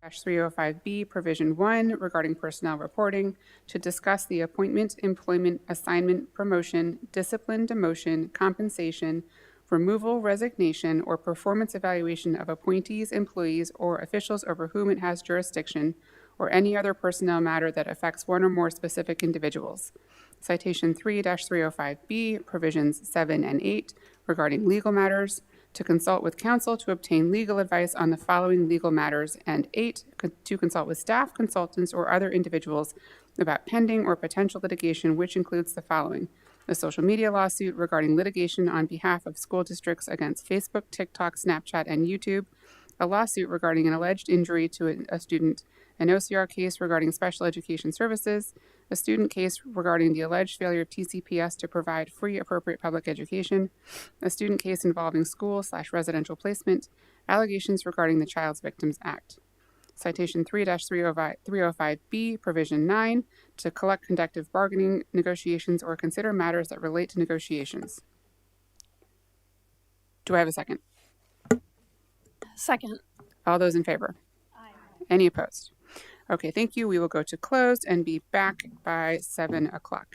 305B, Provision 1, regarding personnel reporting, to discuss the appointment, employment, assignment, promotion, discipline, demotion, compensation, removal, resignation, or performance evaluation of appointees, employees, or officials over whom it has jurisdiction, or any other personnel matter that affects one or more specific individuals. Citation 3-305B, Provisions 7 and 8, regarding legal matters, to consult with counsel to obtain legal advice on the following legal matters, and 8, to consult with staff, consultants, or other individuals about pending or potential litigation, which includes the following: a social media lawsuit regarding litigation on behalf of school districts against Facebook, TikTok, Snapchat, and YouTube, a lawsuit regarding an alleged injury to a student, an OCR case regarding special education services, a student case regarding the alleged failure of TCPS to provide free appropriate public education, a student case involving school/residential placement, allegations regarding the Child Victims Act. Citation 3-305B, Provision 9, to collect conductive bargaining negotiations or consider matters that relate to negotiations. Do I have a second? Second. All those in favor? Aye. Any opposed? Okay, thank you. We will go to closed and be back by 7 o'clock.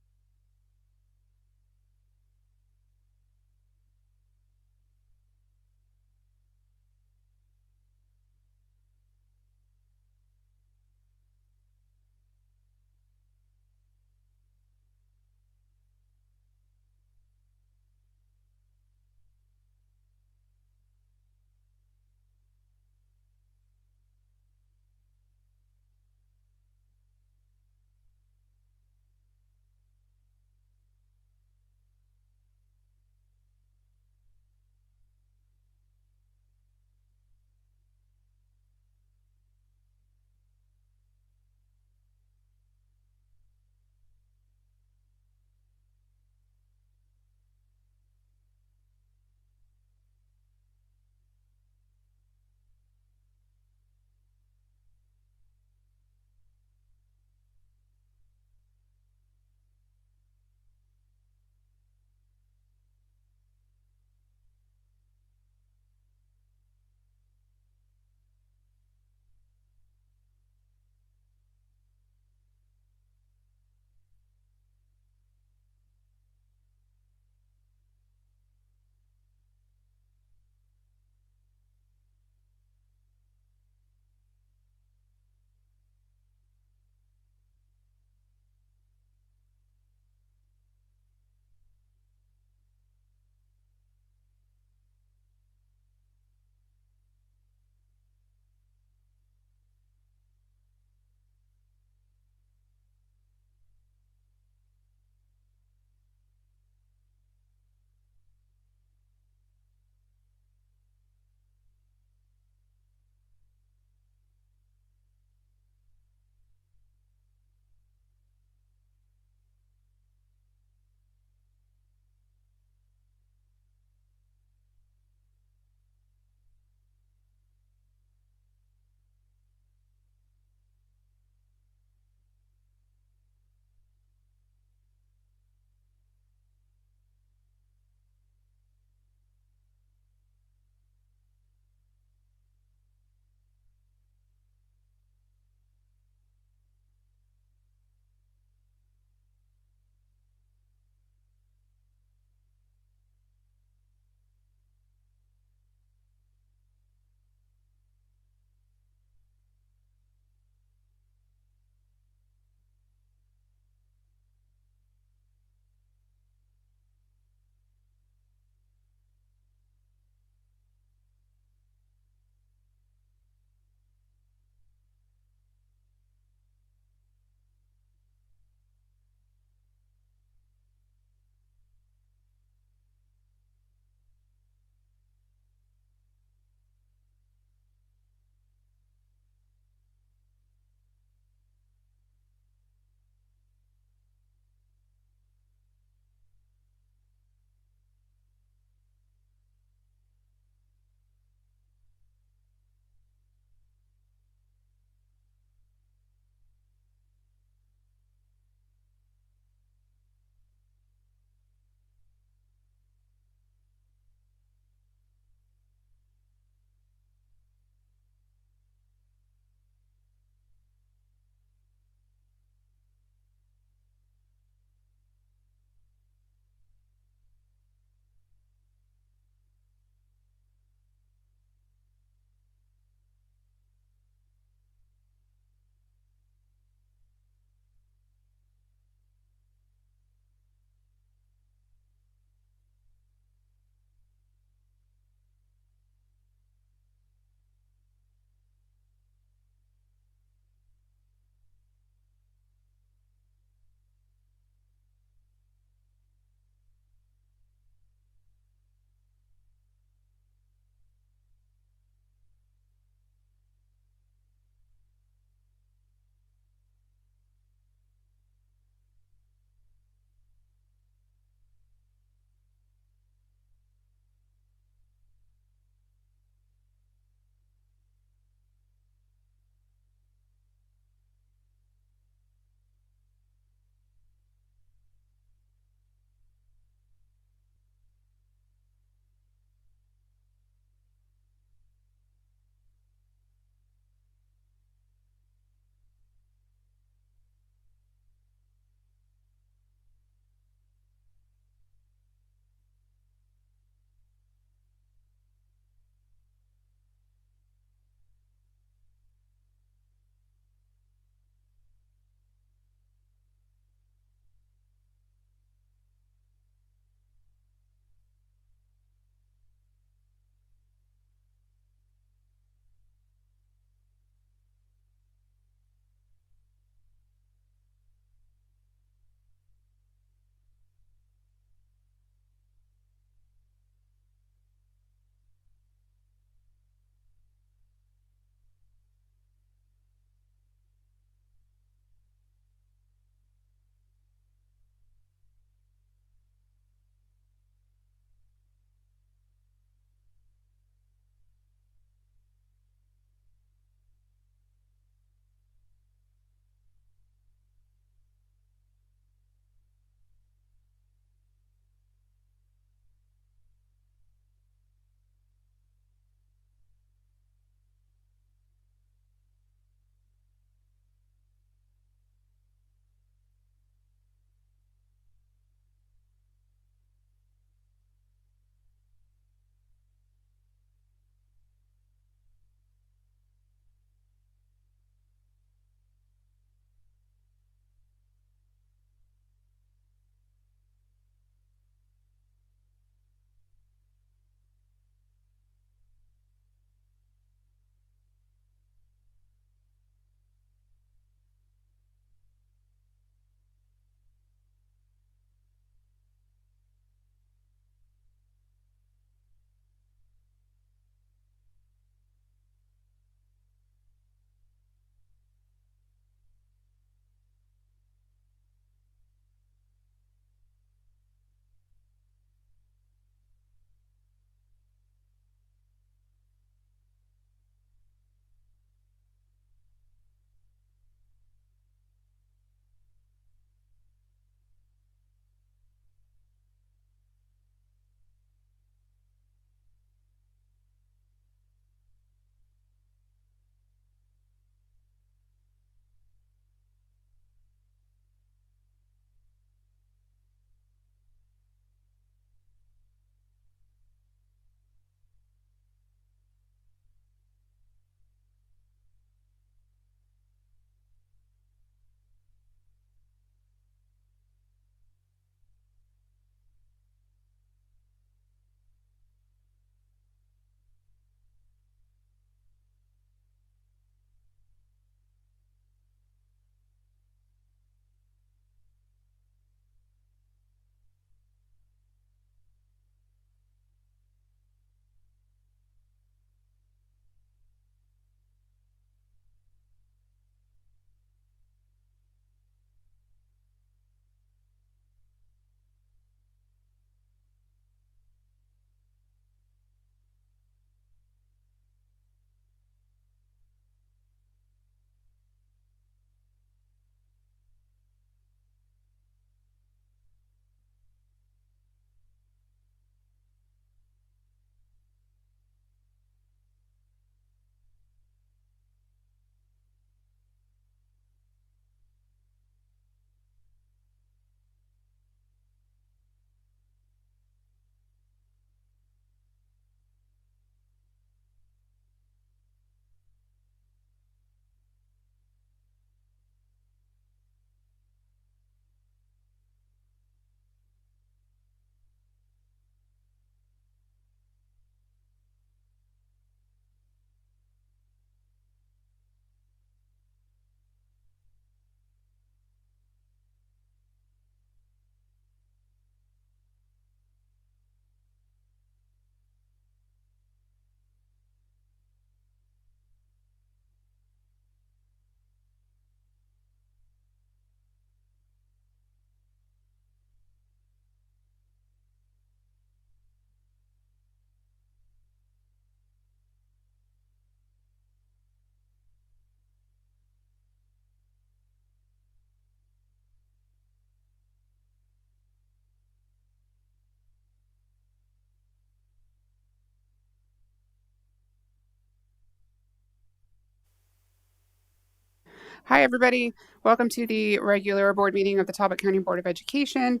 Hi, everybody. Welcome to the regular board meeting of the Talbot County Board of Education.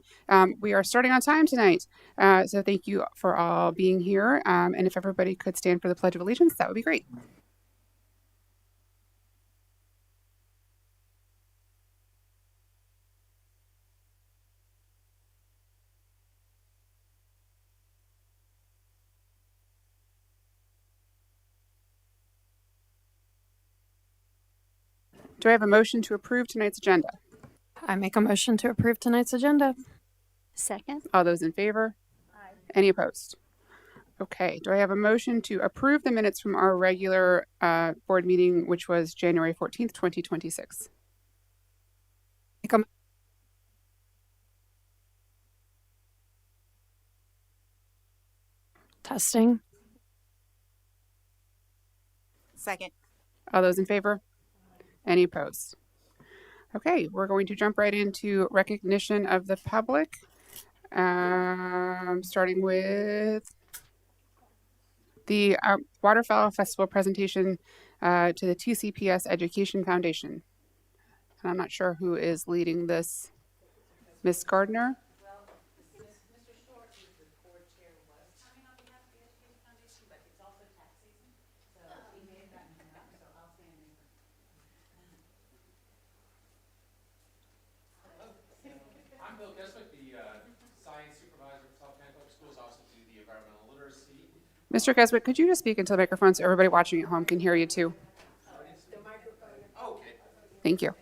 We are starting on time tonight, so thank you for all being here. And if everybody could stand for the Pledge of Allegiance, that would be great. Do I have a motion to approve tonight's agenda? I make a motion to approve tonight's agenda. Second. All those in favor? Aye. Any opposed? Okay. Do I have a motion to approve the minutes from our regular board meeting, which was January 14th, 2026? Testing. Second. All those in favor? Any opposed? Okay, we're going to jump right into recognition of the public, starting with the Waterfowl Festival presentation to the TCPS Education Foundation. And I'm not sure who is leading this. Miss Gardner? Mr. Short, who's the board chair, was coming on behalf of the Education Foundation, but it's also tax season, so he may have gotten hung up, so I'll stand in for him. I'm Bill Keswick, the science supervisor for Talbot County Public Schools. I also do the environmental literacy. Mr. Keswick, could you just speak into the microphone so everybody watching at home can hear you too? Okay. Thank you.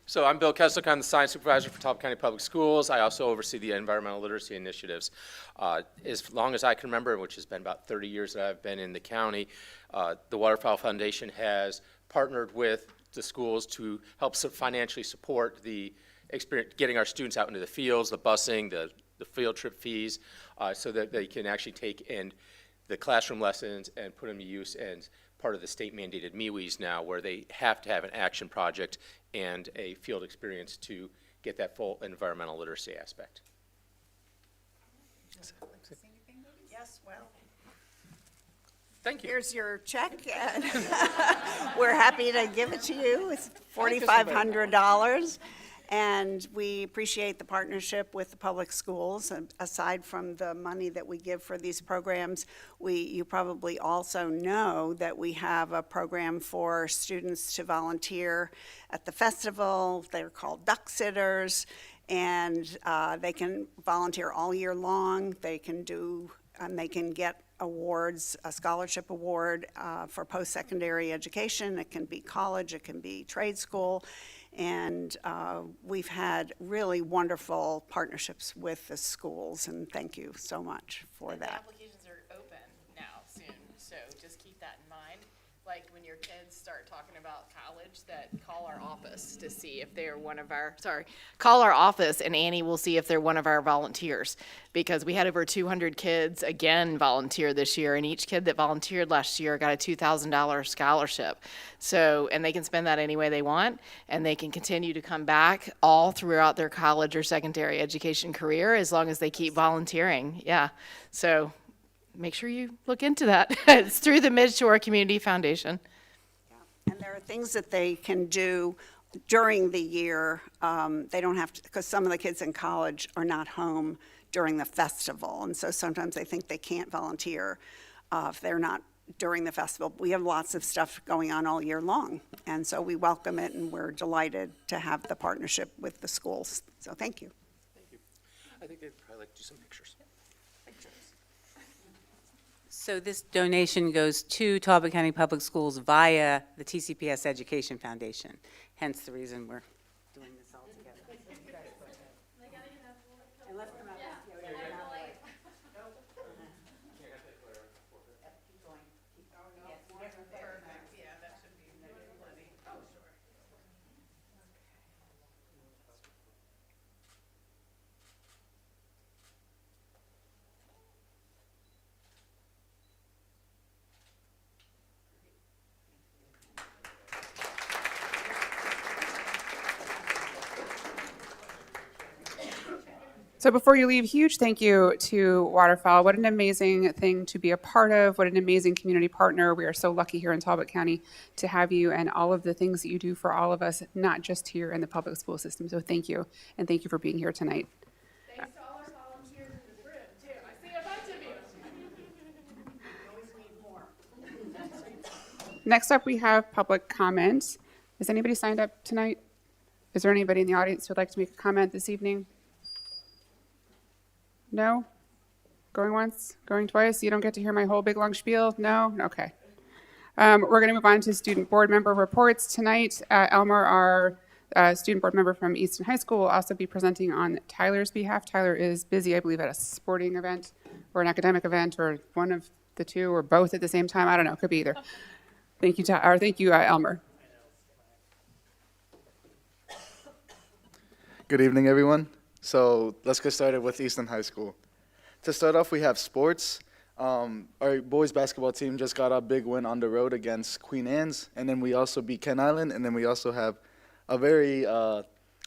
So I'm Bill Keswick. I'm the science supervisor for Talbot County Public Schools. I also oversee the environmental literacy initiatives. As long as I can remember, which has been about 30 years that I've been in the county, the Waterfowl Foundation has partnered with the schools to help financially support the experience, getting our students out into the fields, the busing, the field trip fees, so that they can actually take in the classroom lessons and put them to use and part of the state mandated MIWIs now, where they have to have an action project and a field experience to get that full environmental literacy aspect. Yes, well, Thank you. here's your check, and we're happy to give it to you. It's $4,500, and we appreciate the partnership with the public schools. And aside from the money that we give for these programs, you probably also know that we have a program for students to volunteer at the festival. They're called Duck Sitters, and they can volunteer all year long. They can get awards, a scholarship award for post-secondary education. It can be college, it can be trade school. And we've had really wonderful partnerships with the schools, and thank you so much for And that. the applications are open now soon, so just keep that in mind. Like when your kids start talking about college, that call our office to see if they're one of our, call our office and Annie will see if they're one of our volunteers. Because we had over 200 kids again volunteer this year, and each kid that volunteered last year got a $2,000 scholarship. So, and they can spend that any way they want, and they can continue to come back all throughout their college or secondary education career as long as they keep volunteering. Yeah, so make sure you look into that. It's through the Midshore Community Foundation. And there are things that they can do during the year. They don't have to, because some of the kids in college are not home during the festival, and so sometimes they think they can't volunteer if they're not during the festival. We have lots of stuff going on all year long, and so we welcome it, and we're delighted to have the partnership with the schools. So thank you. Thank you. I think they'd probably like to do some pictures. So this donation goes to Talbot County Public Schools via the TCPS Education Foundation, hence the reason we're doing this all together. And let's come out. So before you leave, huge thank you to Waterfowl. What an amazing thing to be a part of. What an amazing community partner. We are so lucky here in Talbot County to have you and all of the things that you do for all of us, not just here in the public school system. So thank you, and thank you for being here tonight. Thanks to all our volunteers in this room, too. I see a bunch of you. Next up, we have public comment. Has anybody signed up tonight? Is there anybody in the audience who would like to make a comment this evening? No? Going once? Going twice? You don't get to hear my whole big long spiel? No? Okay. We're going to move on to student board member reports tonight. Elmer, our student board member from Easton High School, will also be presenting on Tyler's behalf. Tyler is busy, I believe, at a sporting event or an academic event or one of the two or both at the same time. I don't know. Could be either. Thank you, Elmer. Good evening, everyone. So let's get started with Easton High School. To start off, we have sports. Our boys basketball team just got a big win on the road against Queen Anne's, and then we also beat Kent Island, and then we also have a very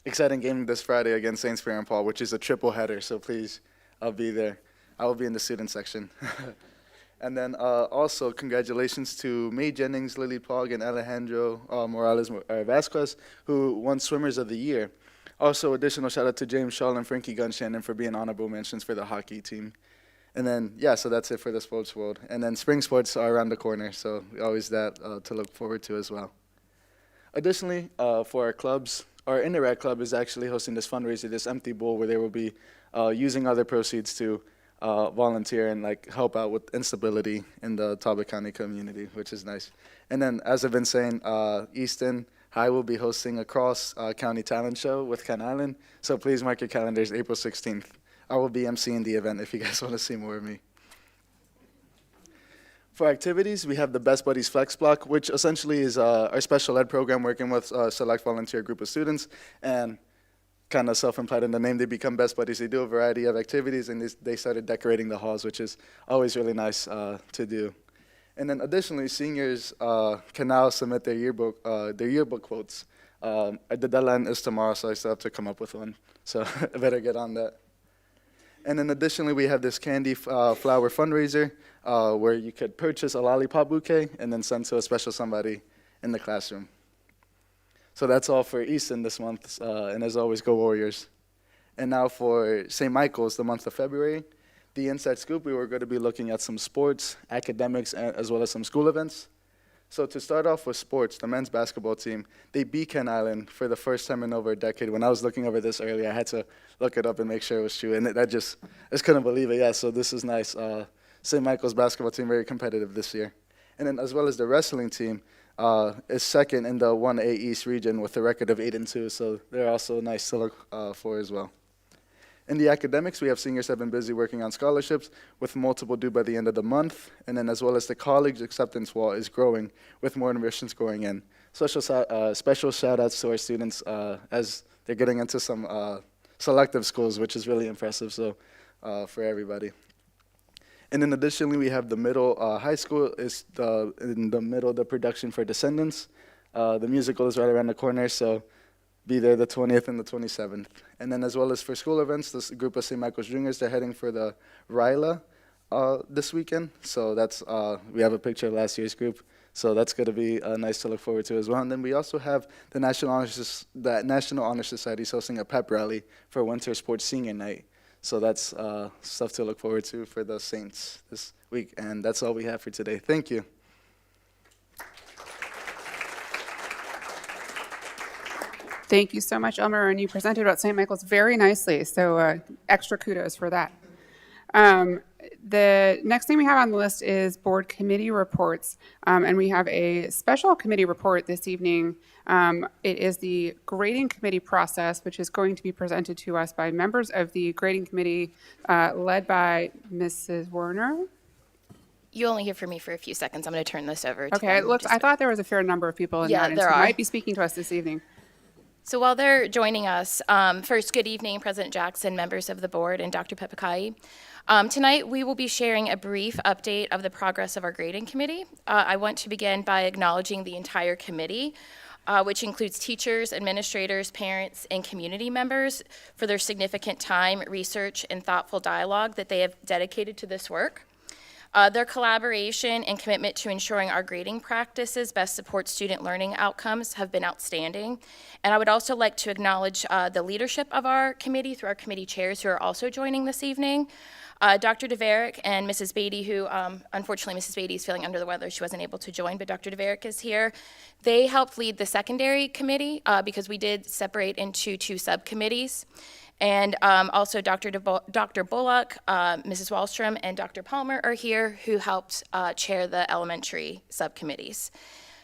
exciting game this Friday against St. Pierre and Paul, which is a triple header, so please, I'll be there. I will be in the student section. And then also, congratulations to May Jennings, Lily Pogg, and Alejandro Morales Vasquez, who won Swimmers of the Year. Also, additional shout out to James Shaw and Frankie Gunshannon for being honorable mentions for the hockey team. And then, yeah, so that's it for the sports world. And then spring sports are around the corner, so always that to look forward to as well. Additionally, for our clubs, our Interact Club is actually hosting this fundraiser, this empty bowl, where they will be using other proceeds to volunteer and help out with instability in the Talbot County community, which is nice. And then, as I've been saying, Easton High will be hosting a cross-county talent show with Kent Island, so please mark your calendars, April 16th. I will be emceeing the event if you guys want to see more of me. For activities, we have the Best Buddies Flex Block, which essentially is our special ed program working with a select volunteer group of students, and kind of self-implied in the name, they become Best Buddies. They do a variety of activities, and they started decorating the halls, which is always really nice to do. And then additionally, seniors can now submit their yearbook quotes. The deadline is tomorrow, so I still have to come up with one. So I better get on that. And then additionally, we have this candy flower fundraiser where you could purchase a lollipop bouquet and then send to a special somebody in the classroom. So that's all for Easton this month, and as always, go Warriors. And now for St. Michael's, the month of February. The Inside Scoop, we were going to be looking at some sports, academics, as well as some school events. So to start off with sports, the men's basketball team, they beat Kent Island for the first time in over a decade. When I was looking over this earlier, I had to look it up and make sure it was true. And I just couldn't believe it. Yeah, so this is nice. St. Michael's basketball team, very competitive this year. And then as well as the wrestling team, is second in the 1A East region with a record of 8-2. So they're also nice to look for as well. In the academics, we have seniors have been busy working on scholarships with multiple due by the end of the month. And then as well as the college acceptance wall is growing with more admissions going in. Special shout outs to our students as they're getting into some selective schools, which is really impressive. So for everybody. And then additionally, we have the middle high school is in the middle of the production for Descendants. The musical is right around the corner, so be there the 20th and the 27th. And then as well as for school events, this group of St. Michael's Juniors, they're heading for the RILA this weekend. So that's we have a picture of last year's group. So that's going to be nice to look forward to as well. And then we also have the National Honor Society is hosting a pep rally for Winter Sports Senior Night. So that's stuff to look forward to for the Saints this week. And that's all we have for today. Thank you. Thank you so much, Elmer, and you presented about St. Michael's very nicely, so extra kudos for that. The next thing we have on the list is board committee reports, and we have a special committee report this evening. It is the grading committee process, which is going to be presented to us by members of the grading committee, led by Mrs. Werner. You only hear from me for a few seconds. I'm going to turn this over to Okay, them. look, I thought there was a fair number of people in the Yeah, audience there who are. might be speaking to us this evening. So while they're joining us, first, good evening, President Jackson, members of the board, and Dr. Pepikai. Tonight, we will be sharing a brief update of the progress of our grading committee. I want to begin by acknowledging the entire committee. which includes teachers, administrators, parents, and community members for their significant time, research, and thoughtful dialogue that they have dedicated to this work. Their collaboration and commitment to ensuring our grading practices best support student learning outcomes have been outstanding. And I would also like to acknowledge the leadership of our committee through our committee chairs who are also joining this evening. Dr. DeVerick and Mrs. Beatty, who unfortunately Mrs. Beatty is feeling under the weather. She wasn't able to join, but Dr. DeVerick is here. They helped lead the secondary committee because we did separate into 2 subcommittees. And also Dr. Bullock, Mrs. Wallstrom, and Dr. Palmer are here who helped chair the elementary subcommittees.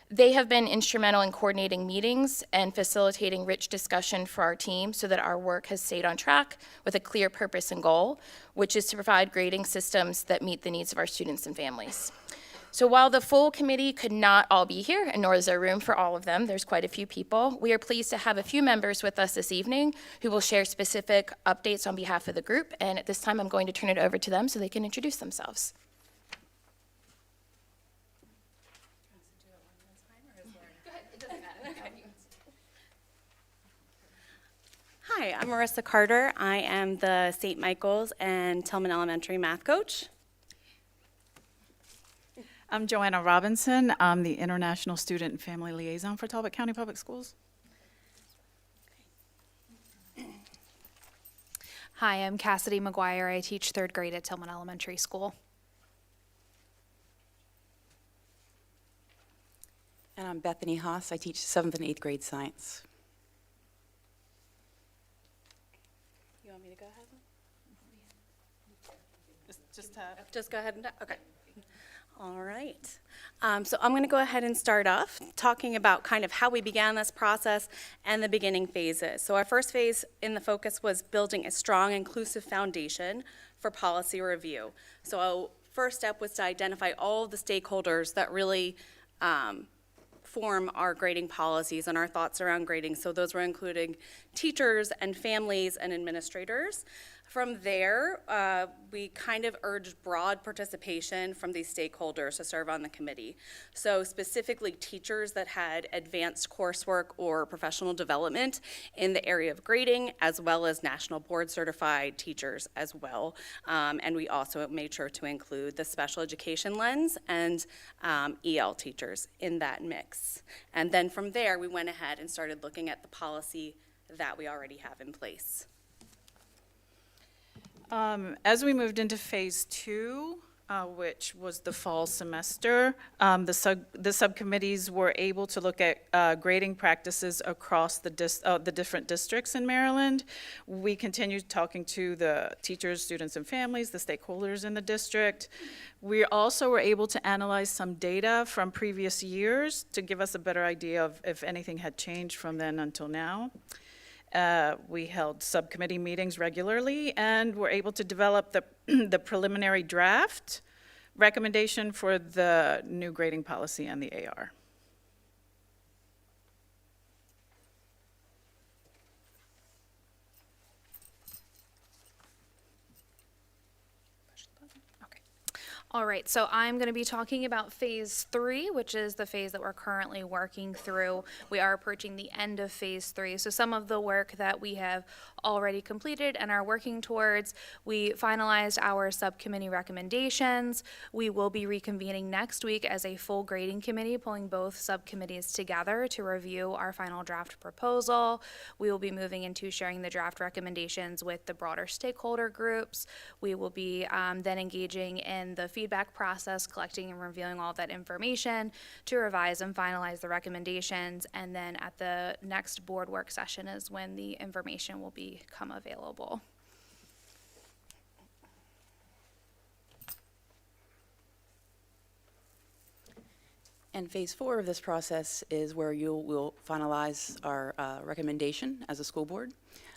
They have been instrumental in coordinating meetings and facilitating rich discussion for our team so that our work has stayed on track with a clear purpose and goal, which is to provide grading systems that meet the needs of our students and families. So while the full committee could not all be here, and nor is there room for all of them, there's quite a few people, we are pleased to have a few members with us this evening who will share specific updates on behalf of the group. And at this time, I'm going to turn it over to them so they can introduce themselves. Hi, I'm Marissa Carter. I am the St. Michael's and Tillman Elementary math coach. I'm Joanna Robinson. I'm the International Student and Family Liaison for Talbot County Public Schools. Hi, I'm Cassidy McGuire. I teach 3rd grade at Tillman Elementary School. And I'm Bethany Haas. I teach 7th and 8th grade science. You want me to go ahead? Just go ahead and, okay. All right. So I'm going to go ahead and start off talking about kind of how we began this process and the beginning phases. So our first phase in the focus was building a strong, inclusive foundation for policy review. So our first step was to identify all of the stakeholders that really form our grading policies and our thoughts around grading. So those were including teachers and families and administrators. From there, we kind of urged broad participation from these stakeholders to serve on the committee. So specifically teachers that had advanced coursework or professional development in the area of grading, as well as national board certified teachers as well. And we also made sure to include the special education lens and EL teachers in that mix. And then from there, we went ahead and started looking at the policy that we already have in place. As we moved into phase 2, which was the fall semester, the subcommittees were able to look at grading practices across the different districts in Maryland. We continued talking to the teachers, students, and families, the stakeholders in the district. We also were able to analyze some data from previous years to give us a better idea of if anything had changed from then until now. We held subcommittee meetings regularly and were able to develop the preliminary draft recommendation for the new grading policy and the AR. All right, so I'm going to be talking about phase 3, which is the phase that we're currently working through. We are approaching the end of phase 3, so some of the work that we have already completed and are working towards, we finalized our subcommittee recommendations. We will be reconvening next week as a full grading committee, pulling both subcommittees together to review our final draft proposal. We will be moving into sharing the draft recommendations with the broader stakeholder groups. We will be then engaging in the feedback process, collecting and reviewing all of that information to revise and finalize the recommendations. And then at the next board work session is when the information will become available. And phase 4 of this process is where we'll finalize our recommendation as a school board.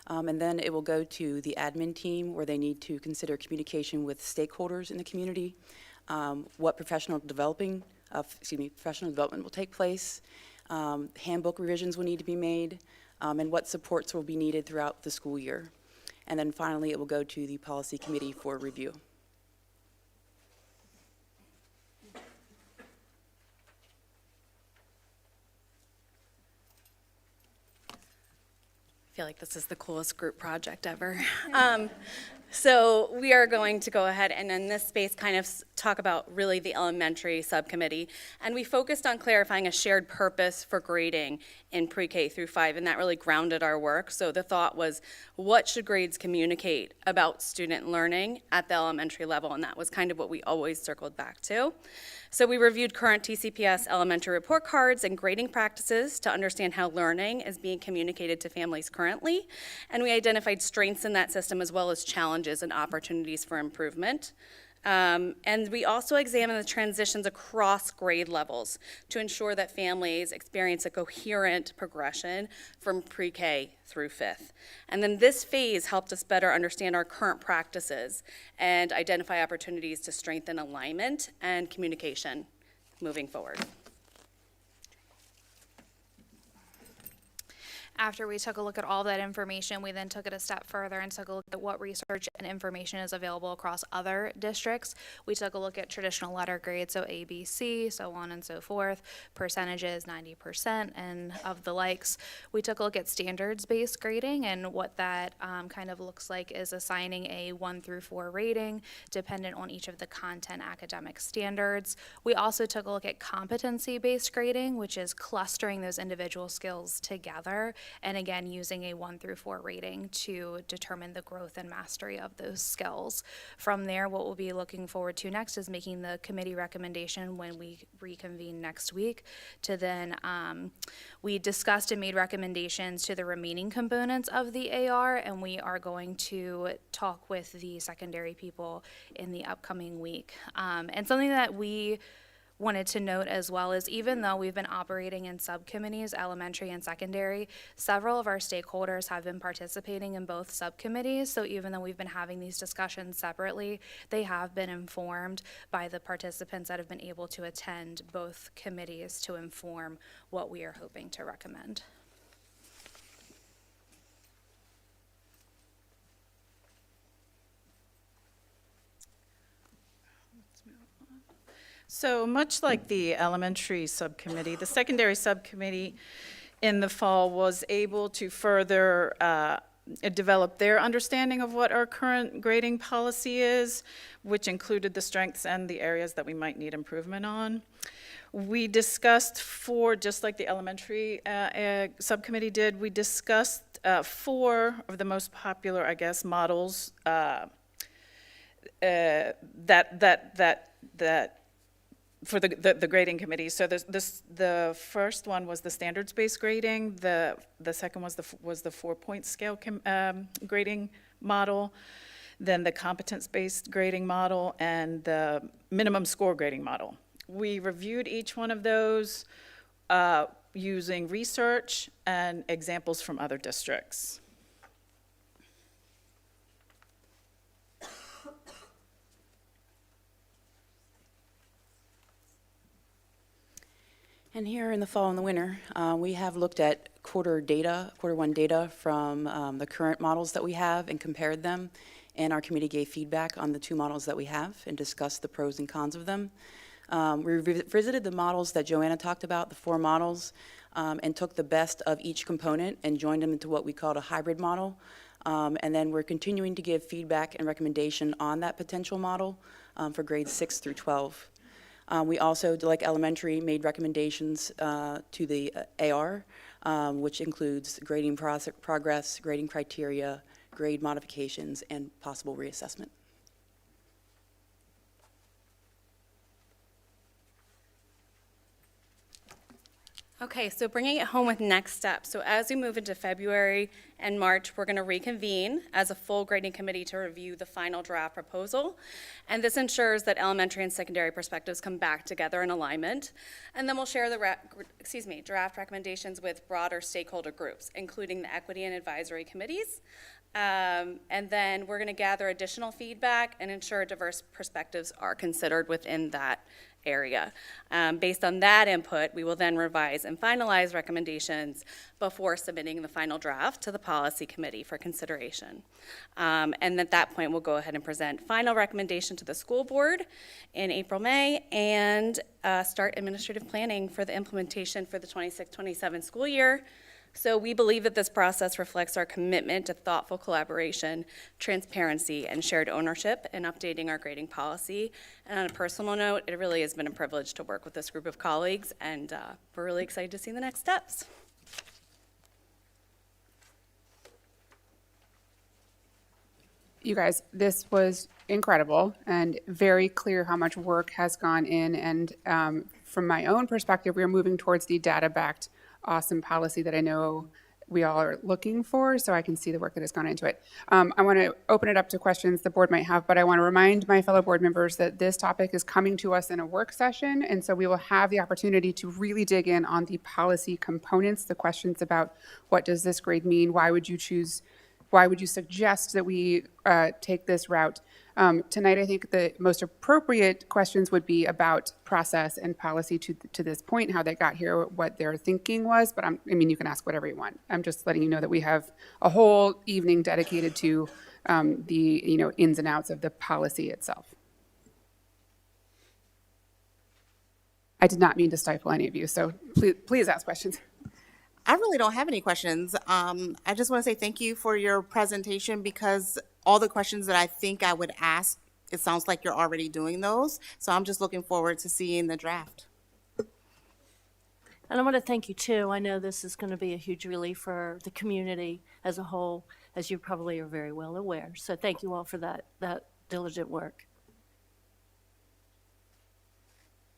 And then it will go to the admin team where they need to consider communication with stakeholders in the community, what professional development will take place, handbook revisions will need to be made, and what supports will be needed throughout the school year. And then finally, it will go to the policy committee for review. feel like this is the coolest group project ever. So we are going to go ahead and in this space kind of talk about really the elementary subcommittee. And we focused on clarifying a shared purpose for grading in pre-K through 5, and that really grounded our work. So the thought was, what should grades communicate about student learning at the elementary level? And that was kind of what we always circled back to. So we reviewed current TCPS elementary report cards and grading practices to understand how learning is being communicated to families currently. And we identified strengths in that system as well as challenges and opportunities for improvement. And we also examined the transitions across grade levels to ensure that families experience a coherent progression from pre-K through 5th. And then this phase helped us better understand our current practices and identify opportunities to strengthen alignment and communication moving forward. After we took a look at all that information, we then took it a step further and took a look at what research and information is available across other districts. We took a look at traditional letter grades, so A, B, C, so on and so forth, percentages, 90%, and of the likes. We took a look at standards-based grading, and what that kind of looks like is assigning a 1 through 4 rating dependent on each of the content academic standards. We also took a look at competency-based grading, which is clustering those individual skills together, and again, using a 1 through 4 rating to determine the growth and mastery of those skills. From there, what we'll be looking forward to next is making the committee recommendation when we reconvene next week to then, we discussed and made recommendations to the remaining components of the AR, and we are going to talk with the secondary people in the upcoming week. And something that we wanted to note as well is even though we've been operating in subcommittees, elementary and secondary, several of our stakeholders have been participating in both subcommittees. So even though we've been having these discussions separately, they have been informed by the participants that have been able to attend both committees to inform what we are hoping to recommend. So much like the elementary subcommittee, the secondary subcommittee in the fall was able to further develop their understanding of what our current grading policy is, which included the strengths and the areas that we might need improvement on. We discussed just like the elementary subcommittee did, we discussed 4 of the most popular, I guess, models that for the grading committee. So the first one was the standards-based grading. The second was the 4-point scale grading model. Then the competence-based grading model and the minimum score grading model. We reviewed each one of those using research and examples from other districts. And here in the fall and the winter, we have looked at quarter 1 data from the current models that we have and compared them. And our committee gave feedback on the 2 models that we have and discussed the pros and cons of them. We visited the models that Joanna talked about, the 4 models, and took the best of each component and joined them into what we called a hybrid model. And then we're continuing to give feedback and recommendation on that potential model for grades 6 through 12. We also, like elementary, made recommendations to the AR, which includes grading progress, grading criteria, grade modifications, and possible reassessment. Okay, so bringing it home with next steps. So as we move into February and March, we're going to reconvene as a full grading committee to review the final draft proposal. And this ensures that elementary and secondary perspectives come back together in alignment. And then we'll share the draft recommendations with broader stakeholder groups, including the equity and advisory committees. And then we're going to gather additional feedback and ensure diverse perspectives are considered within that area. Based on that input, we will then revise and finalize recommendations before submitting the final draft to the policy committee for consideration. And at that point, we'll go ahead and present final recommendation to the school board in April, May, and start administrative planning for the implementation for the 26-27 school year. So we believe that this process reflects our commitment to thoughtful collaboration, transparency, and shared ownership in updating our grading policy. And on a personal note, it really has been a privilege to work with this group of colleagues, and we're really excited to see the next steps. You guys, this was incredible and very clear how much work has gone in. And from my own perspective, we are moving towards the data-backed, awesome policy that I know we all are looking for, so I can see the work that has gone into it. I want to open it up to questions the board might have, but I want to remind my fellow board members that this topic is coming to us in a work session, and so we will have the opportunity to really dig in on the policy components, the questions about what does this grade mean, why would you suggest that we take this route? Tonight, I think the most appropriate questions would be about process and policy to this point, how they got here, what their thinking was, but you can ask whatever you want. I'm just letting you know that we have a whole evening dedicated to the ins and outs of the policy itself. I did not mean to stifle any of you, so please ask questions. I really don't have any questions. I just want to say thank you for your presentation, because all the questions that I think I would ask, it sounds like you're already doing those. So I'm just looking forward to seeing the draft. And I want to thank you too. I know this is going to be a huge relief for the community as a whole, as you probably are very well aware. So thank you all for that diligent work.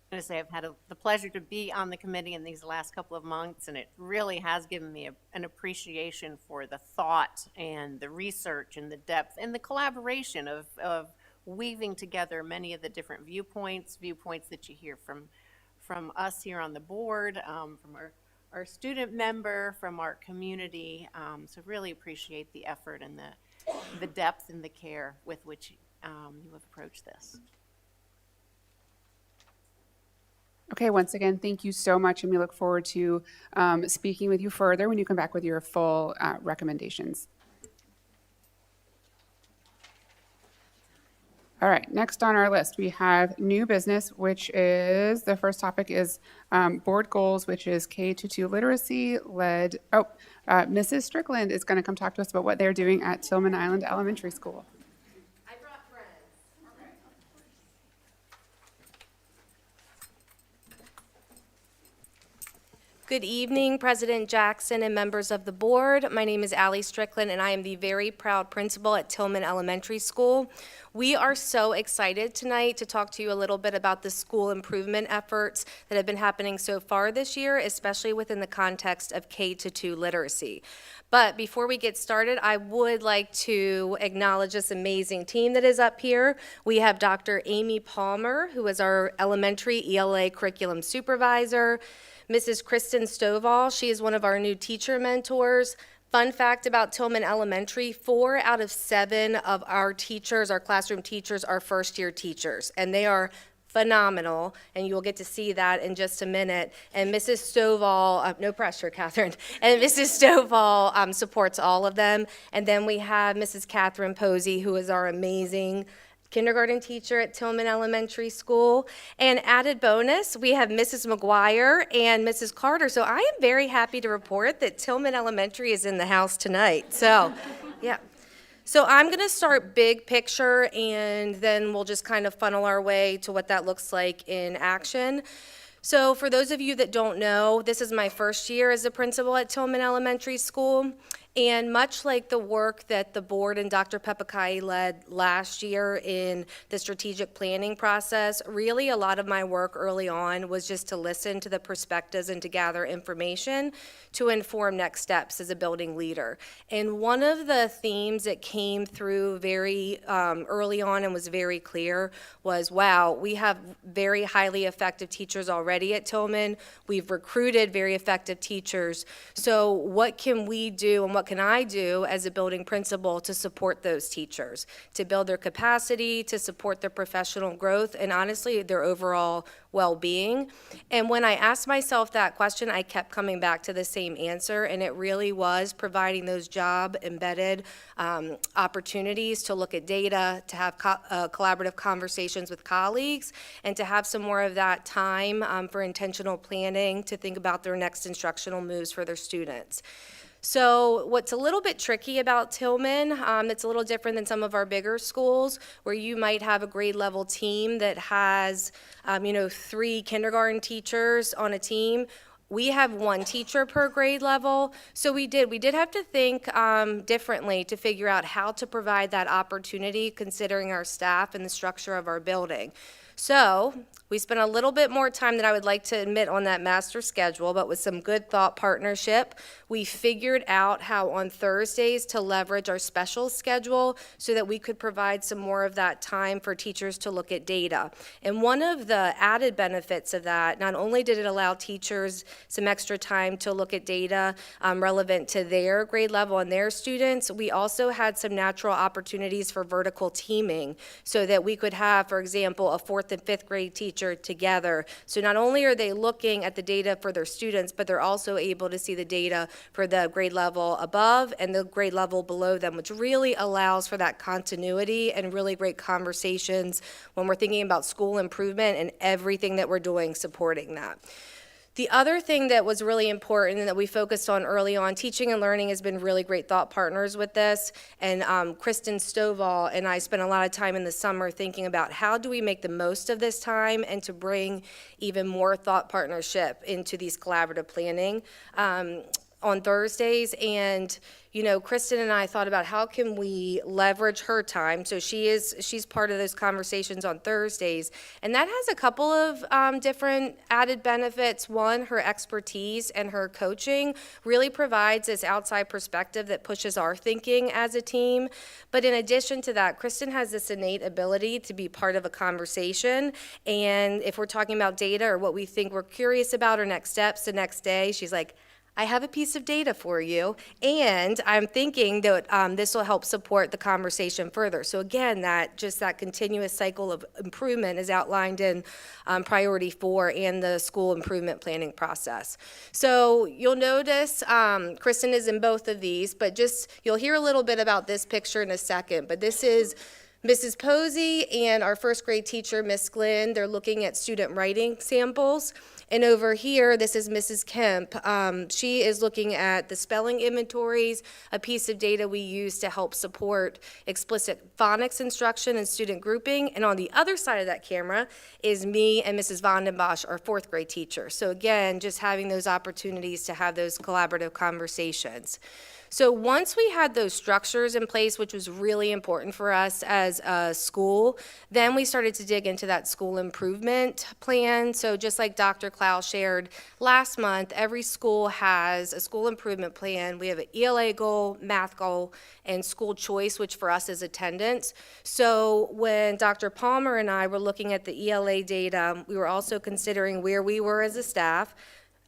I'm going to say I've had the pleasure to be on the committee in these last couple of months, and it really has given me an appreciation for the thought and the research and the depth and the collaboration of weaving together many of the different viewpoints that you hear from us here on the board, from our student member, from our community. So really appreciate the effort and the depth and the care with which you have approached this. Okay, once again, thank you so much, and we look forward to speaking with you further when you come back with your full recommendations. All right, next on our list, we have new business, which is, the first topic is board goals, which is K-2 literacy led. Mrs. Strickland is going to come talk to us about what they're doing at Tillman Island Elementary School. Good evening, President Jackson and members of the board. My name is Allie Strickland, and I am the very proud principal at Tillman Elementary School. We are so excited tonight to talk to you a little bit about the school improvement efforts that have been happening so far this year, especially within the context of K-2 literacy. But before we get started, I would like to acknowledge this amazing team that is up here. We have Dr. Amy Palmer, who is our elementary ELA curriculum supervisor. Mrs. Kristen Stovall, she is one of our new teacher mentors. Fun fact about Tillman Elementary, 4 out of 7 of our teachers, our classroom teachers, are first-year teachers, and they are phenomenal, and you'll get to see that in just a minute. And Mrs. Stovall, no pressure, Catherine, and Mrs. Stovall supports all of them. And then we have Mrs. Catherine Posey, who is our amazing kindergarten teacher at Tillman Elementary School. And added bonus, we have Mrs. McGuire and Mrs. Carter. So I am very happy to report that Tillman Elementary is in the house tonight. So, yeah. So I'm going to start big picture, and then we'll just kind of funnel our way to what that looks like in action. So for those of you that don't know, this is my first year as a principal at Tillman Elementary School. And much like the work that the board and Dr. Pepikai led last year in the strategic planning process, really a lot of my work early on was just to listen to the perspectives and to gather information to inform next steps as a building leader. And one of the themes that came through very early on and was very clear was, wow, we have very highly effective teachers already at Tillman. We've recruited very effective teachers. So what can we do, and what what can I do as a building principal to support those teachers, to build their capacity, to support their professional growth, and honestly, their overall well-being. And when I asked myself that question, I kept coming back to the same answer, and it really was providing those job-embedded opportunities to look at data, to have collaborative conversations with colleagues, and to have some more of that time for intentional planning to think about their next instructional moves for their students. So what's a little bit tricky about Tillman, that's a little different than some of our bigger schools, where you might have a grade level team that has, 3 kindergarten teachers on a team. We have 1 teacher per grade level, so we did have to think differently to figure out how to provide that opportunity considering our staff and the structure of our building. So we spent a little bit more time than I would like to admit on that master schedule, but with some good thought partnership, we figured out how on Thursdays to leverage our special schedule so that we could provide some more of that time for teachers to look at data. And one of the added benefits of that, not only did it allow teachers some extra time to look at data relevant to their grade level and their students, we also had some natural opportunities for vertical teaming so that we could have, for example, a 4th and 5th grade teacher together. So not only are they looking at the data for their students, but they're also able to see the data for the grade level above and the grade level below them, which really allows for that continuity and really great conversations when we're thinking about school improvement and everything that we're doing supporting that. The other thing that was really important and that we focused on early on, teaching and learning has been really great thought partners with this, and Kristen Stovall and I spent a lot of time in the summer thinking about how do we make the most of this time and to bring even more thought partnership into these collaborative planning on Thursdays. And Kristen and I thought about how can we leverage her time. So she's part of those conversations on Thursdays. And that has a couple of different added benefits. One, her expertise and her coaching really provides this outside perspective that pushes our thinking as a team. But in addition to that, Kristen has this innate ability to be part of a conversation. And if we're talking about data or what we think we're curious about or next steps the next day, she's like, I have a piece of data for you, and I'm thinking that this will help support the conversation further. So again, that continuous cycle of improvement is outlined in Priority 4 and the school improvement planning process. So you'll notice Kristen is in both of these, but you'll hear a little bit about this picture in a second, but this is Mrs. Posey and our 1st grade teacher, Miss Glenn. They're looking at student writing samples. And over here, this is Mrs. Kemp. She is looking at the spelling inventories, a piece of data we use to help support explicit phonics instruction and student grouping. And on the other side of that camera is me and Mrs. Vandenbosch, our 4th grade teacher. So again, just having those opportunities to have those collaborative conversations. So once we had those structures in place, which was really important for us as a school, then we started to dig into that school improvement plan. So just like Dr. Clow shared last month, every school has a school improvement plan. We have an ELA goal, math goal, and school choice, which for us is attendance. So when Dr. Palmer and I were looking at the ELA data, we were also considering where we were as a staff.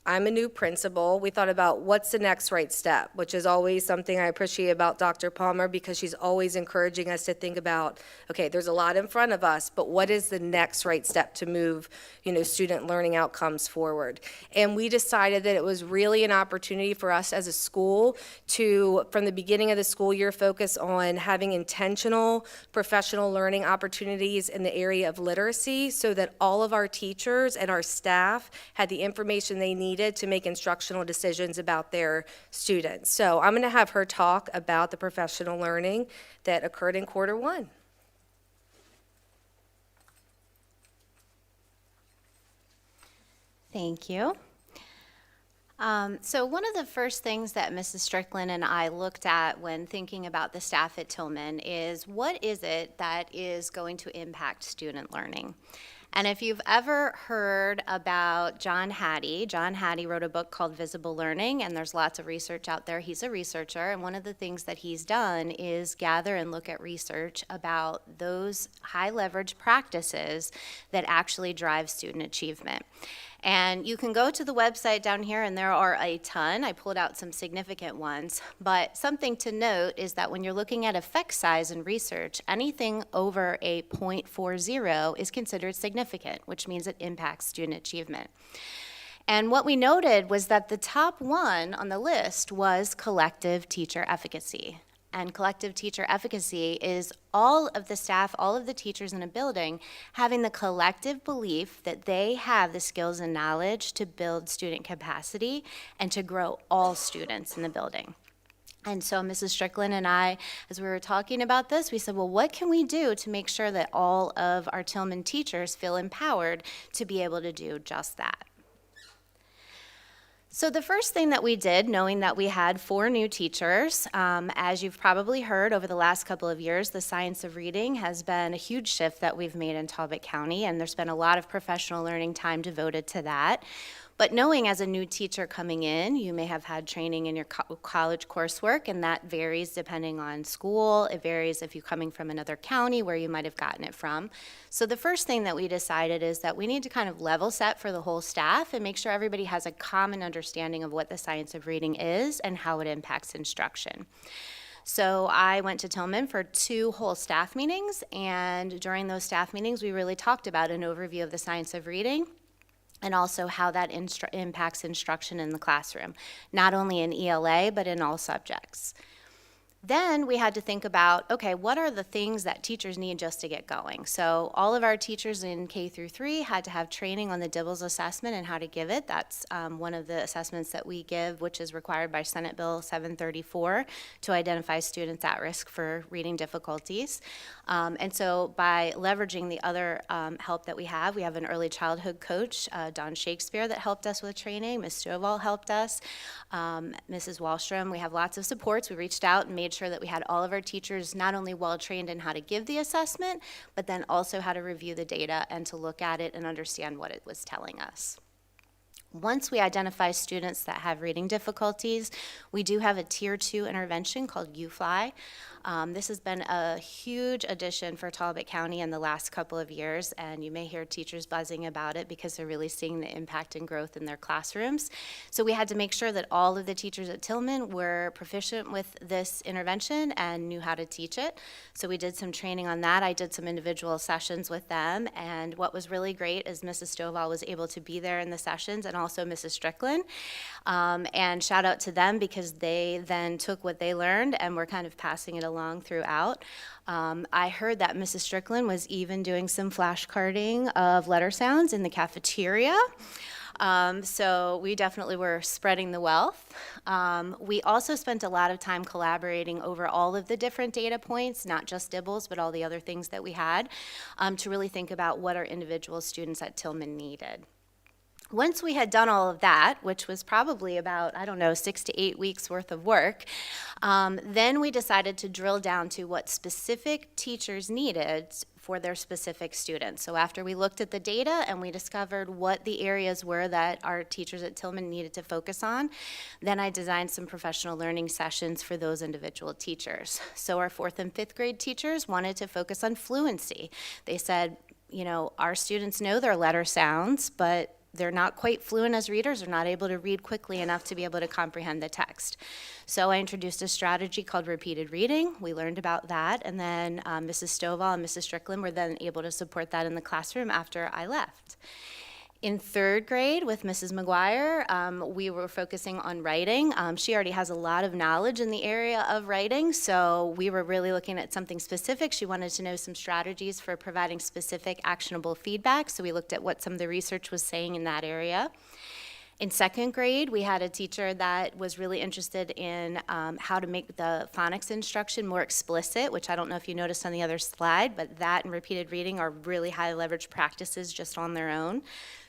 I'm a new principal. We thought about what's the next right step, which is always something I appreciate about Dr. Palmer because she's always encouraging us to think about, okay, there's a lot in front of us, but what is the next right step to move, student learning outcomes forward? And we decided that it was really an opportunity for us as a school to, from the beginning of the school year, focus on having intentional professional learning opportunities in the area of literacy so that all of our teachers and our staff had the information they needed to make instructional decisions about their students. So I'm going to have her talk about the professional learning that occurred in Q1. Thank you. So one of the first things that Mrs. Strickland and I looked at when thinking about the staff at Tillman is what is it that is going to impact student learning? And if you've ever heard about John Hattie wrote a book called Visible Learning, and there's lots of research out there. He's a researcher, and one of the things that he's done is gather and look at research about those high leverage practices that actually drive student achievement. And you can go to the website down here, and there are a ton. I pulled out some significant ones. But something to note is that when you're looking at effect size in research, anything over a 0.40 is considered significant, which means it impacts student achievement. And what we noted was that the top one on the list was collective teacher efficacy. And collective teacher efficacy is all of the staff, all of the teachers in a building having the collective belief that they have the skills and knowledge to build student capacity and to grow all students in the building. And so Mrs. Strickland and I, as we were talking about this, we said, well, what can we do to make sure that all of our Tillman teachers feel empowered to be able to do just that? So the first thing that we did, knowing that we had 4 new teachers, as you've probably heard over the last couple of years, the science of reading has been a huge shift that we've made in Talbot County, and there's been a lot of professional learning time devoted to that. But knowing as a new teacher coming in, you may have had training in your college coursework, and that varies depending on school. It varies if you're coming from another county where you might have gotten it from. So the first thing that we decided is that we need to kind of level set for the whole staff and make sure everybody has a common understanding of what the science of reading is and how it impacts instruction. So I went to Tillman for 2 whole staff meetings, and during those staff meetings, we really talked about an overview of the science of reading and also how that impacts instruction in the classroom, not only in ELA, but in all subjects. Then we had to think about, okay, what are the things that teachers need just to get going? So all of our teachers in K through 3 had to have training on the DIBELS assessment and how to give it. That's one of the assessments that we give, which is required by Senate Bill 734 to identify students at risk for reading difficulties. And so by leveraging the other help that we have an early childhood coach, Don Shakespeare, that helped us with training. Ms. Stovall helped us. Mrs. Wallstrom, we have lots of supports. We reached out and made sure that we had all of our teachers not only well trained in how to give the assessment, but then also how to review the data and to look at it and understand what it was telling us. Once we identify students that have reading difficulties, we do have a Tier 2 intervention called UFly. This has been a huge addition for Talbot County in the last couple of years, and you may hear teachers buzzing about it because they're really seeing the impact and growth in their classrooms. So we had to make sure that all of the teachers at Tillman were proficient with this intervention and knew how to teach it. So we did some training on that. I did some individual sessions with them, and what was really great is Mrs. Stovall was able to be there in the sessions, and also Mrs. Strickland. And shout out to them because they then took what they learned and were kind of passing it along throughout. I heard that Mrs. Strickland was even doing some flashcarding of letter sounds in the cafeteria. So we definitely were spreading the wealth. We also spent a lot of time collaborating over all of the different data points, not just DIBELS, but all the other things that we had, to really think about what our individual students at Tillman needed. Once we had done all of that, which was probably about, 6 to 8 weeks worth of work, then we decided to drill down to what specific teachers needed for their specific students. So after we looked at the data and we discovered what the areas were that our teachers at Tillman needed to focus on, then I designed some professional learning sessions for those individual teachers. So our 4th and 5th grade teachers wanted to focus on fluency. They said, our students know their letter sounds, but they're not quite fluent as readers, or not able to read quickly enough to be able to comprehend the text. So I introduced a strategy called repeated reading. We learned about that, and then Mrs. Stovall and Mrs. Strickland were then able to support that in the classroom after I left. In 3rd grade with Mrs. McGuire, we were focusing on writing. She already has a lot of knowledge in the area of writing, so we were really looking at something specific. She wanted to know some strategies for providing specific actionable feedback, so we looked at what some of the research was saying in that area. In 2nd grade, we had a teacher that was really interested in how to make the phonics instruction more explicit, which I don't know if you noticed on the other slide, but that and repeated reading are really high leverage practices just on their own.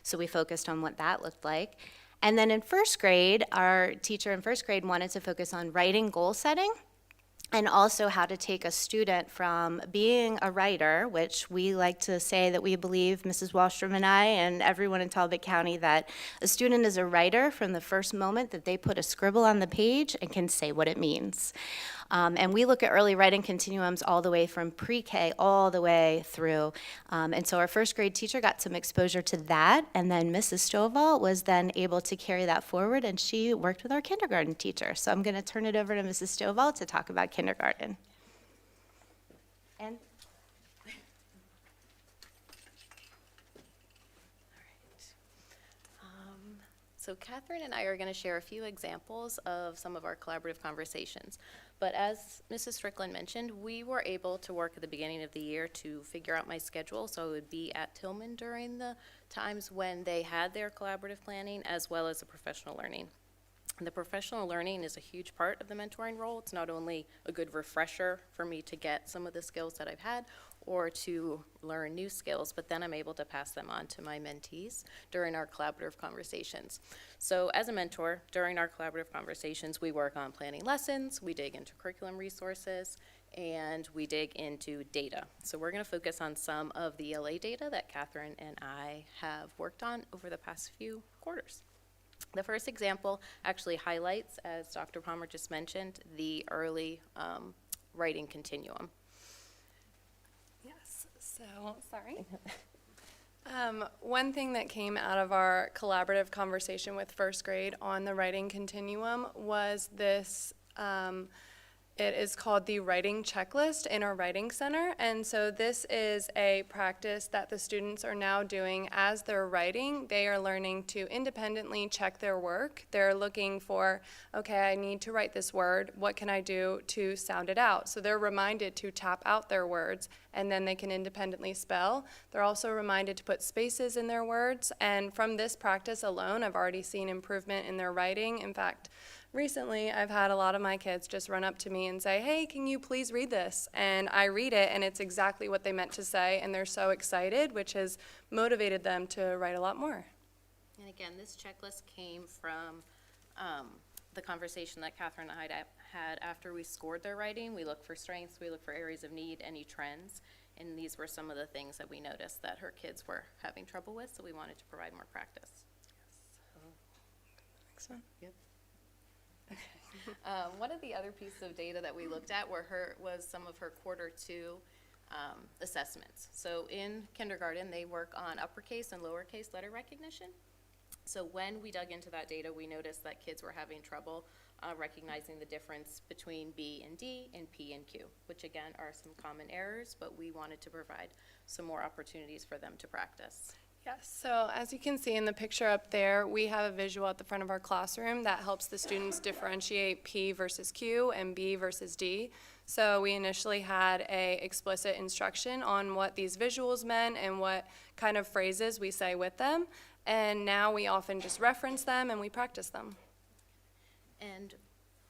So we focused on what that looked like. And then in 1st grade, our teacher in 1st grade wanted to focus on writing goal setting. and also how to take a student from being a writer, which we like to say that we believe, Mrs. Wallstrom and I and everyone in Talbot County, that a student is a writer from the first moment that they put a scribble on the page and can say what it means. And we look at early writing continuums all the way from pre-K all the way through. And so our first grade teacher got some exposure to that, and then Mrs. Stovall was then able to carry that forward, and she worked with our kindergarten teacher. So I'm going to turn it over to Mrs. Stovall to talk about kindergarten. And So Catherine and I are going to share a few examples of some of our collaborative conversations. But as Mrs. Strickland mentioned, we were able to work at the beginning of the year to figure out my schedule, so I would be at Tillman during the times when they had their collaborative planning, as well as the professional learning. The professional learning is a huge part of the mentoring role. It's not only a good refresher for me to get some of the skills that I've had or to learn new skills, but then I'm able to pass them on to my mentees during our collaborative conversations. So as a mentor, during our collaborative conversations, we work on planning lessons, we dig into curriculum resources, and we dig into data. So we're going to focus on some of the ELA data that Catherine and I have worked on over the past few quarters. The first example actually highlights, as Dr. Palmer just mentioned, the early writing continuum. Yes, so, sorry. One thing that came out of our collaborative conversation with first grade on the writing continuum was this, it is called the writing checklist in our writing center. And so this is a practice that the students are now doing as they're writing. They are learning to independently check their work. They're looking for, okay, I need to write this word. What can I do to sound it out? So they're reminded to tap out their words, and then they can independently spell. They're also reminded to put spaces in their words. And from this practice alone, I've already seen improvement in their writing. In fact, recently, I've had a lot of my kids just run up to me and say, hey, can you please read this? And I read it, and it's exactly what they meant to say, and they're so excited, which has motivated them to write a lot more. And again, this checklist came from the conversation that Catherine and I had after we scored their writing. We look for strengths, we look for areas of need, any trends, and these were some of the things that we noticed that her kids were having trouble with, so we wanted to provide more practice. Next one. Yep. One of the other pieces of data that we looked at was some of her quarter 2 assessments. So in kindergarten, they work on uppercase and lowercase letter recognition. So when we dug into that data, we noticed that kids were having trouble recognizing the difference between B and D and P and Q, which again are some common errors, but we wanted to provide some more opportunities for them to practice. Yes, so as you can see in the picture up there, we have a visual at the front of our classroom that helps the students differentiate P versus Q and B versus D. So we initially had a explicit instruction on what these visuals meant and what kind of phrases we say with them. And now we often just reference them and we practice them. And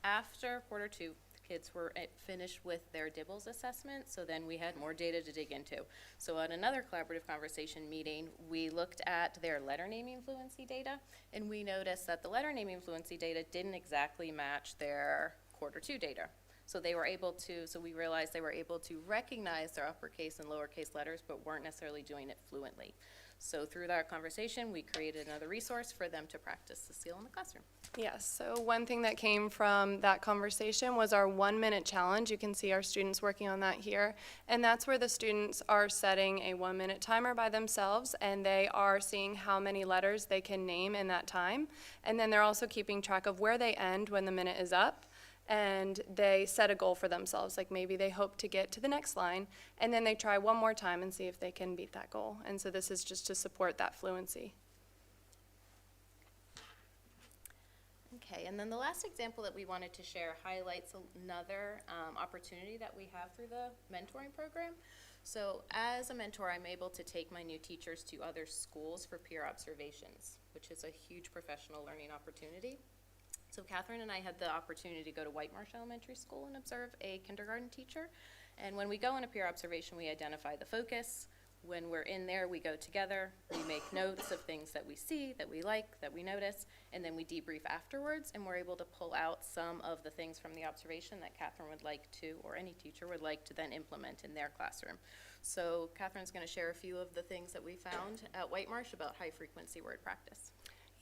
after quarter 2, the kids were finished with their DIBELS assessment, so then we had more data to dig into. So at another collaborative conversation meeting, we looked at their letter naming fluency data, and we noticed that the letter naming fluency data didn't exactly match their quarter 2 data. So they were able to, so we realized they were able to recognize their uppercase and lowercase letters, but weren't necessarily doing it fluently. So through that conversation, we created another resource for them to practice the seal in the classroom. Yes, so one thing that came from that conversation was our 1-minute challenge. You can see our students working on that here. And that's where the students are setting a 1-minute timer by themselves, and they are seeing how many letters they can name in that time. And then they're also keeping track of where they end when the minute is up. And they set a goal for themselves, like maybe they hope to get to the next line, and then they try one more time and see if they can beat that goal. And so this is just to support that fluency. Okay, and then the last example that we wanted to share highlights another opportunity that we have through the mentoring program. So as a mentor, I'm able to take my new teachers to other schools for peer observations, which is a huge professional learning opportunity. So Catherine and I had the opportunity to go to White Marsh Elementary School and observe a kindergarten teacher. And when we go on a peer observation, we identify the focus, When we're in there, we go together, we make notes of things that we see, that we like, that we notice, and then we debrief afterwards, and we're able to pull out some of the things from the observation that Catherine would like to, or any teacher would like to then implement in their classroom. So Catherine's going to share a few of the things that we found at White Marsh about high-frequency word practice.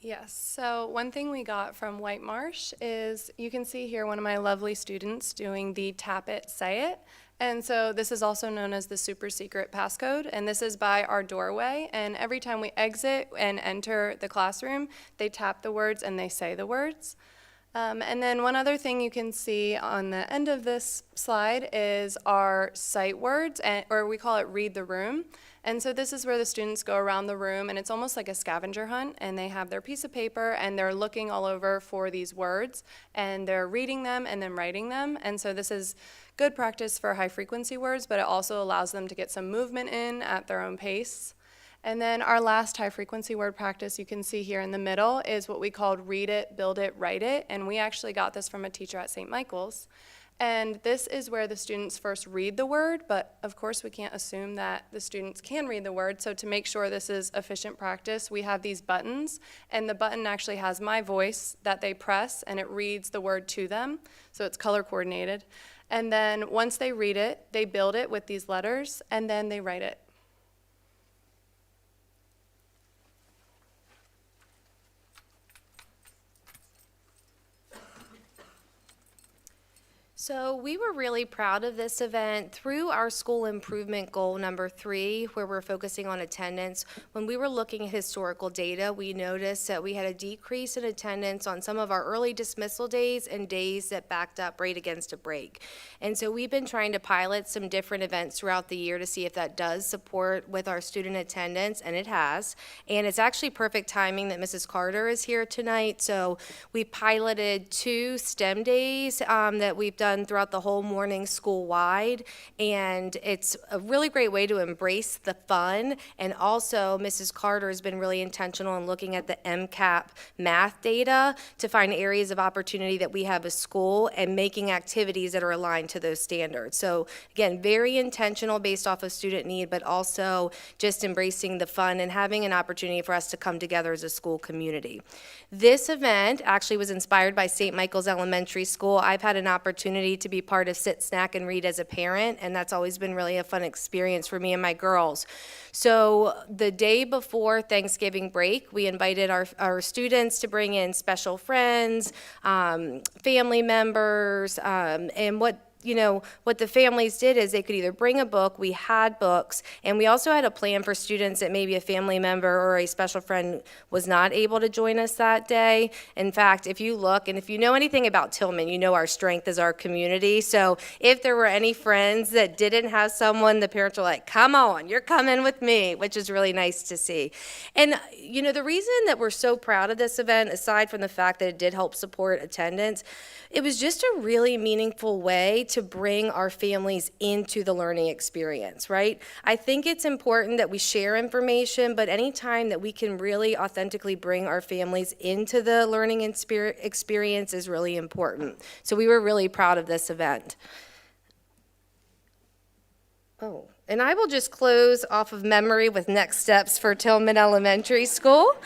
Yes, so one thing we got from White Marsh is, you can see here one of my lovely students doing the tap it, say it. And so this is also known as the super secret passcode, and this is by our doorway. And every time we exit and enter the classroom, they tap the words and they say the words. And then one other thing you can see on the end of this slide is our sight words, or we call it read the room. And so this is where the students go around the room, and it's almost like a scavenger hunt, and they have their piece of paper and they're looking all over for these words, and they're reading them and then writing them. And so this is good practice for high frequency words, but it also allows them to get some movement in at their own pace. And then our last high frequency word practice you can see here in the middle is what we called read it, build it, write it. And we actually got this from a teacher at St. Michael's. And this is where the students first read the word, but of course we can't assume that the students can read the word. So to make sure this is efficient practice, we have these buttons, and the button actually has my voice that they press, and it reads the word to them. So it's color coordinated. And then once they read it, they build it with these letters, and then they write it. So we were really proud of this event through our school improvement goal number 3, where we're focusing on attendance. When we were looking at historical data, we noticed that we had a decrease in attendance on some of our early dismissal days and days that backed up right against a break. And so we've been trying to pilot some different events throughout the year to see if that does support with our student attendance, and it has. And it's actually perfect timing that Mrs. Carter is here tonight. So we piloted 2 STEM days that we've done throughout the whole morning school-wide, and it's a really great way to embrace the fun. And also, Mrs. Carter has been really intentional in looking at the MCAP math data to find areas of opportunity that we have as school and making activities that are aligned to those standards. So again, very intentional based off of student need, but also just embracing the fun and having an opportunity for us to come together as a school community. This event actually was inspired by St. Michael's Elementary School. I've had an opportunity to be part of Sit, Snack, and Read as a parent, and that's always been really a fun experience for me and my girls. So the day before Thanksgiving break, we invited our students to bring in special friends, family members, and what the families did is they could either bring a book, we had books, and we also had a plan for students that maybe a family member or a special friend was not able to join us that day. In fact, if you look, and if you know anything about Tillman, you know our strength is our community. So if there were any friends that didn't have someone, the parents were like, come on, you're coming with me, which is really nice to see. And the reason that we're so proud of this event, aside from the fact that it did help support attendance, it was just a really meaningful way to bring our families into the learning experience, right? I think it's important that we share information, but anytime that we can really authentically bring our families into the learning experience is really important. So we were really proud of this event. Oh, and I will just close off of memory with next steps for Tillman Elementary School.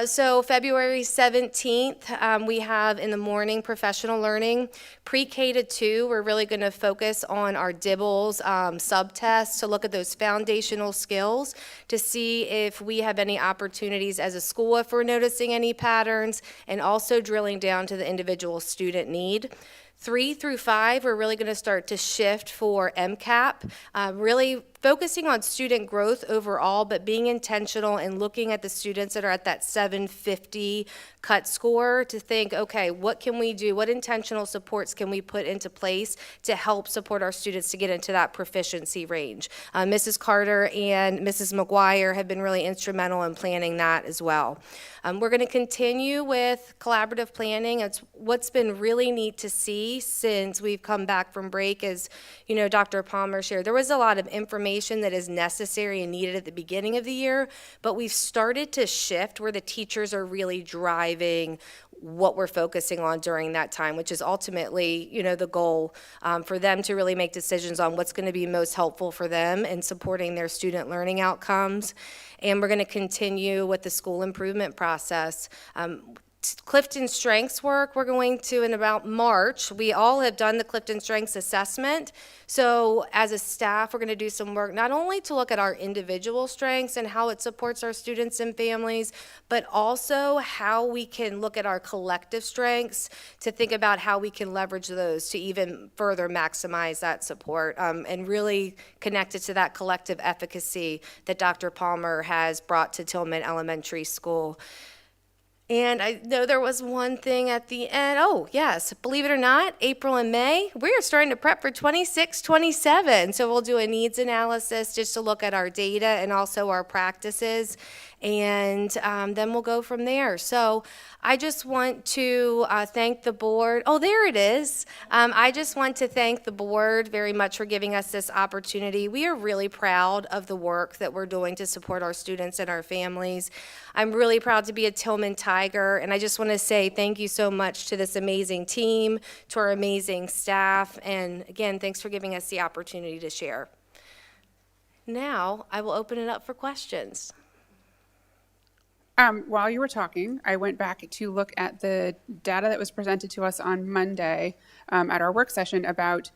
So February 17th, we have in the morning professional learning. Pre-K to 2, we're really going to focus on our DIBELS sub-tests to look at those foundational skills to see if we have any opportunities as a school if we're noticing any patterns, and also drilling down to the individual student need. 3 through 5, we're really going to start to shift for MCAP, really focusing on student growth overall, but being intentional and looking at the students that are at that 750 cut score to think, okay, what can we do? What intentional supports can we put into place to help support our students to get into that proficiency range? Mrs. Carter and Mrs. McGuire have been really instrumental in planning that as well. We're going to continue with collaborative planning. It's what's been really neat to see since we've come back from break is, Dr. Palmer shared, there was a lot of information that is necessary and needed at the beginning of the year, but we've started to shift where the teachers are really driving what we're focusing on during that time, which is ultimately, the goal for them to really make decisions on what's going to be most helpful for them in supporting their student learning outcomes. And we're going to continue with the school improvement process. Clifton Strengths work, we're going to in about March. We all have done the Clifton Strengths assessment. So as a staff, we're going to do some work not only to look at our individual strengths and how it supports our students and families, but also how we can look at our collective strengths to think about how we can leverage those to even further maximize that support and really connect it to that collective efficacy that Dr. Palmer has brought to Tillman Elementary School. And I know there was one thing at the end. Oh, yes, believe it or not, April and May, we are starting to prep for 26-27. So we'll do a needs analysis just to look at our data and also our practices. And then we'll go from there. So I just want to thank the board. Oh, there it is. I just want to thank the board very much for giving us this opportunity. We are really proud of the work that we're doing to support our students and our families. I'm really proud to be a Tillman Tiger, and I just want to say thank you so much to this amazing team, to our amazing staff, and again, thanks for giving us the opportunity to share. Now, I will open it up for questions. While you were talking, I went back to look at the data that was presented to us on Monday at our work session about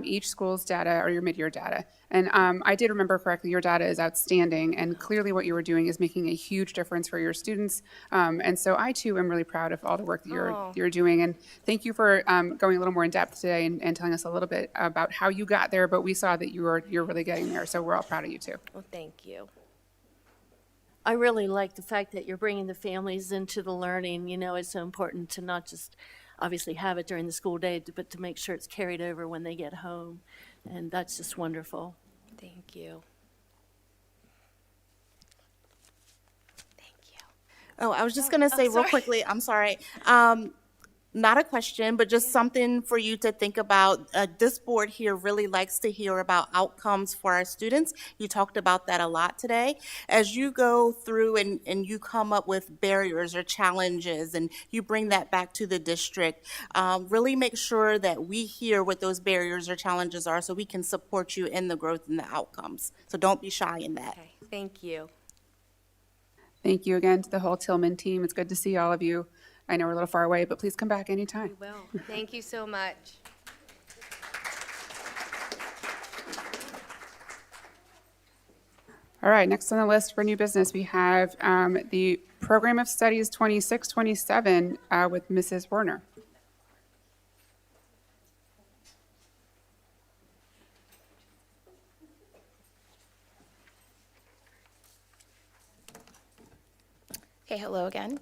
each school's data or your mid-year data. And I did remember correctly, your data is outstanding, and clearly what you were doing is making a huge difference for your students. And so I too am really proud of all the work that you're doing. And thank you for going a little more in depth today and telling us a little bit about how you got there, but we saw that you're really getting there. So we're all proud of you too. Well, thank you. I really like the fact that you're bringing the families into the learning. It's so important to not just obviously have it during the school day, but to make sure it's carried over when they get home. And that's just wonderful. Thank you. Oh, I was just going to say real quickly, I'm sorry. Not a question, but just something for you to think about. This board here really likes to hear about outcomes for our students. You talked about that a lot today. As you go through and you come up with barriers or challenges and you bring that back to the district, really make sure that we hear what those barriers or challenges are so we can support you in the growth and the outcomes. So don't be shy in that. Okay, thank you. Thank you again to the whole Tillman team. It's good to see all of you. I know we're a little far away, but please come back anytime. We will. Thank you so much. All right, next on the list for new business, we have the Program of Studies 26-27 with Mrs. Werner. Okay, hello again.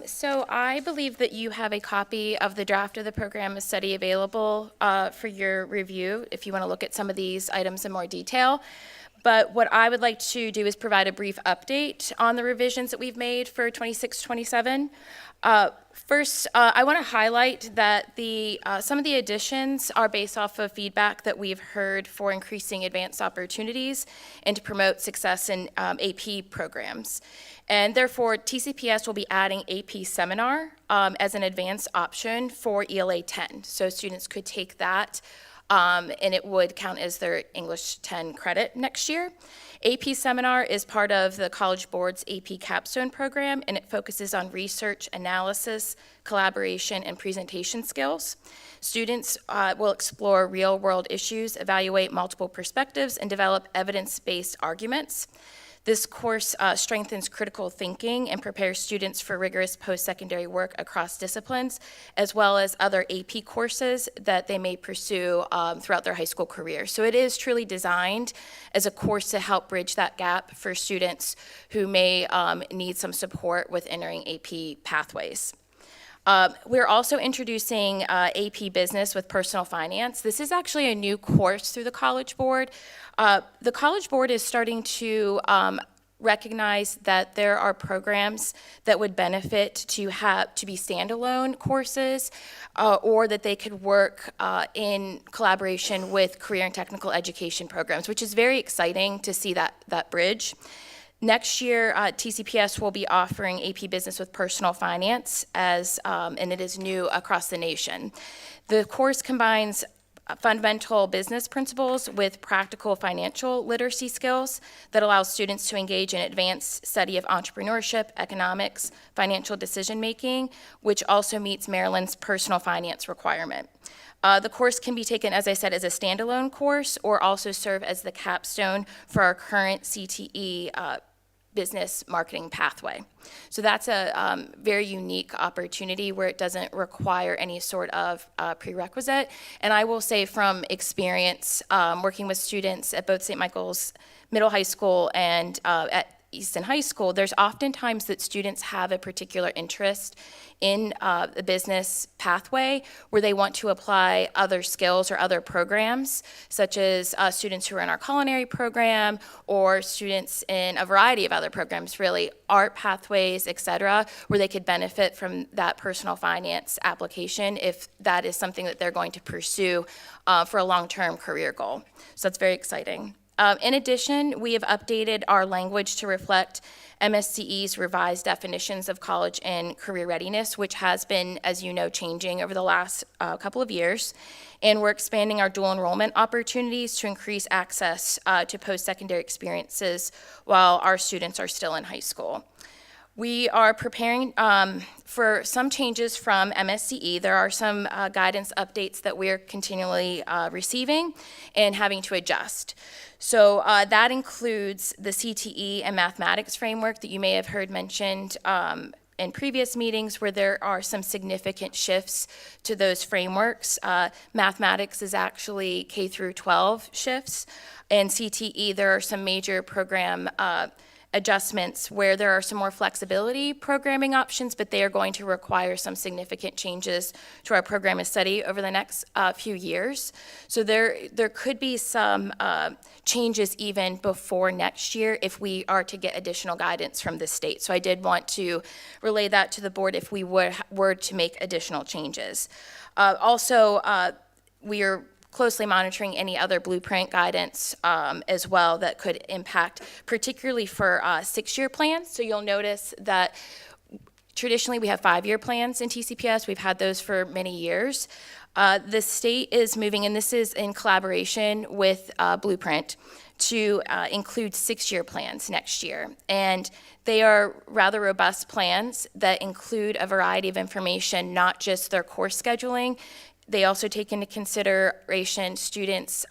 So I believe that you have a copy of the draft of the program of study available for your review if you want to look at some of these items in more detail. But what I would like to do is provide a brief update on the revisions that we've made for 26-27. First, I want to highlight that some of the additions are based off of feedback that we've heard for increasing advanced opportunities and to promote success in AP programs. And therefore, TCPS will be adding AP Seminar as an advanced option for ELA 10. So students could take that and it would count as their English 10 credit next year. AP Seminar is part of the College Board's AP Capstone program, and it focuses on research, analysis, collaboration, and presentation skills. Students will explore real-world issues, evaluate multiple perspectives, and develop evidence-based arguments. This course strengthens critical thinking and prepares students for rigorous post-secondary work across disciplines, as well as other AP courses that they may pursue throughout their high school career. So it is truly designed as a course to help bridge that gap for students who may need some support with entering AP pathways. We're also introducing AP Business with Personal Finance. This is actually a new course through the College Board. The College Board is starting to recognize that there are programs that would benefit to be standalone courses, or that they could work in collaboration with career and technical education programs, which is very exciting to see that bridge. Next year, TCPS will be offering AP Business with Personal Finance and it is new across the nation. The course combines fundamental business principles with practical financial literacy skills that allows students to engage in advanced study of entrepreneurship, economics, financial decision-making, which also meets Maryland's personal finance requirement. The course can be taken, as I said, as a standalone course or also serve as the capstone for our current CTE business marketing pathway. So that's a very unique opportunity where it doesn't require any sort of prerequisite. And I will say from experience working with students at both St. Michael's Middle High School and at Easton High School, there's oftentimes that students have a particular interest in the business pathway where they want to apply other skills or other programs, such as students who are in our culinary program or students in a variety of other programs, really, art pathways, et cetera, where they could benefit from that personal finance application if that is something that they're going to pursue for a long-term career goal. So that's very exciting. In addition, we have updated our language to reflect MSCE's revised definitions of college and career readiness, which has been, as you know, changing over the last couple of years. And we're expanding our dual enrollment opportunities to increase access to post-secondary experiences while our students are still in high school. We are preparing for some changes from MSCE. There are some guidance updates that we're continually receiving and having to adjust. So that includes the CTE and mathematics framework that you may have heard mentioned in previous meetings where there are some significant shifts to those frameworks. Mathematics is actually K through 12 shifts, and CTE, there are some major program adjustments where there are some more flexibility programming options, but they are going to require some significant changes to our program of study over the next few years. So there could be some changes even before next year if we are to get additional guidance from the state. So I did want to relay that to the board if we were to make additional changes. Also, we are closely monitoring any other blueprint guidance as well that could impact, particularly for 6-year plans. So you'll notice that traditionally we have 5-year plans in TCPS. We've had those for many years. The state is moving, and this is in collaboration with Blueprint, to include 6-year plans next year. And they are rather robust plans that include a variety of information, not just their course scheduling. They also take into consideration students,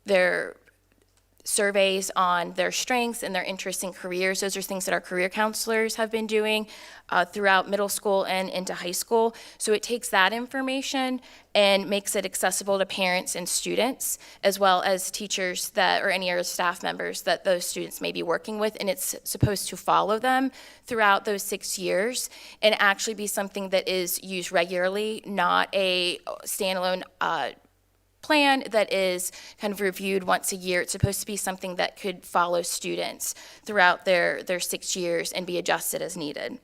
their surveys on their strengths and their interests in careers. Those are things that our career counselors have been doing throughout middle school and into high school. So it takes that information and makes it accessible to parents and students, as well as teachers or any other staff members that those students may be working with. And it's supposed to follow them throughout those 6 years and actually be something that is used regularly, not a standalone plan that is kind of reviewed once a year. It's supposed to be something that could follow students throughout their 6 years and be adjusted as needed.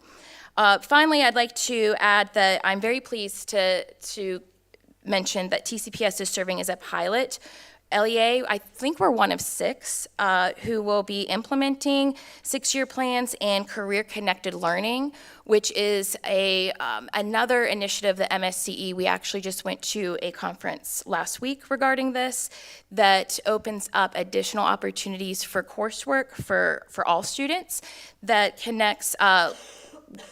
Finally, I'd like to add that I'm very pleased to mention that TCPS is serving as a pilot. LEA, I think we're one of 6 who will be implementing 6-year plans and career-connected learning, which is another initiative that MSCE, we actually just went to a conference last week regarding this, that opens up additional opportunities for coursework for all students that connects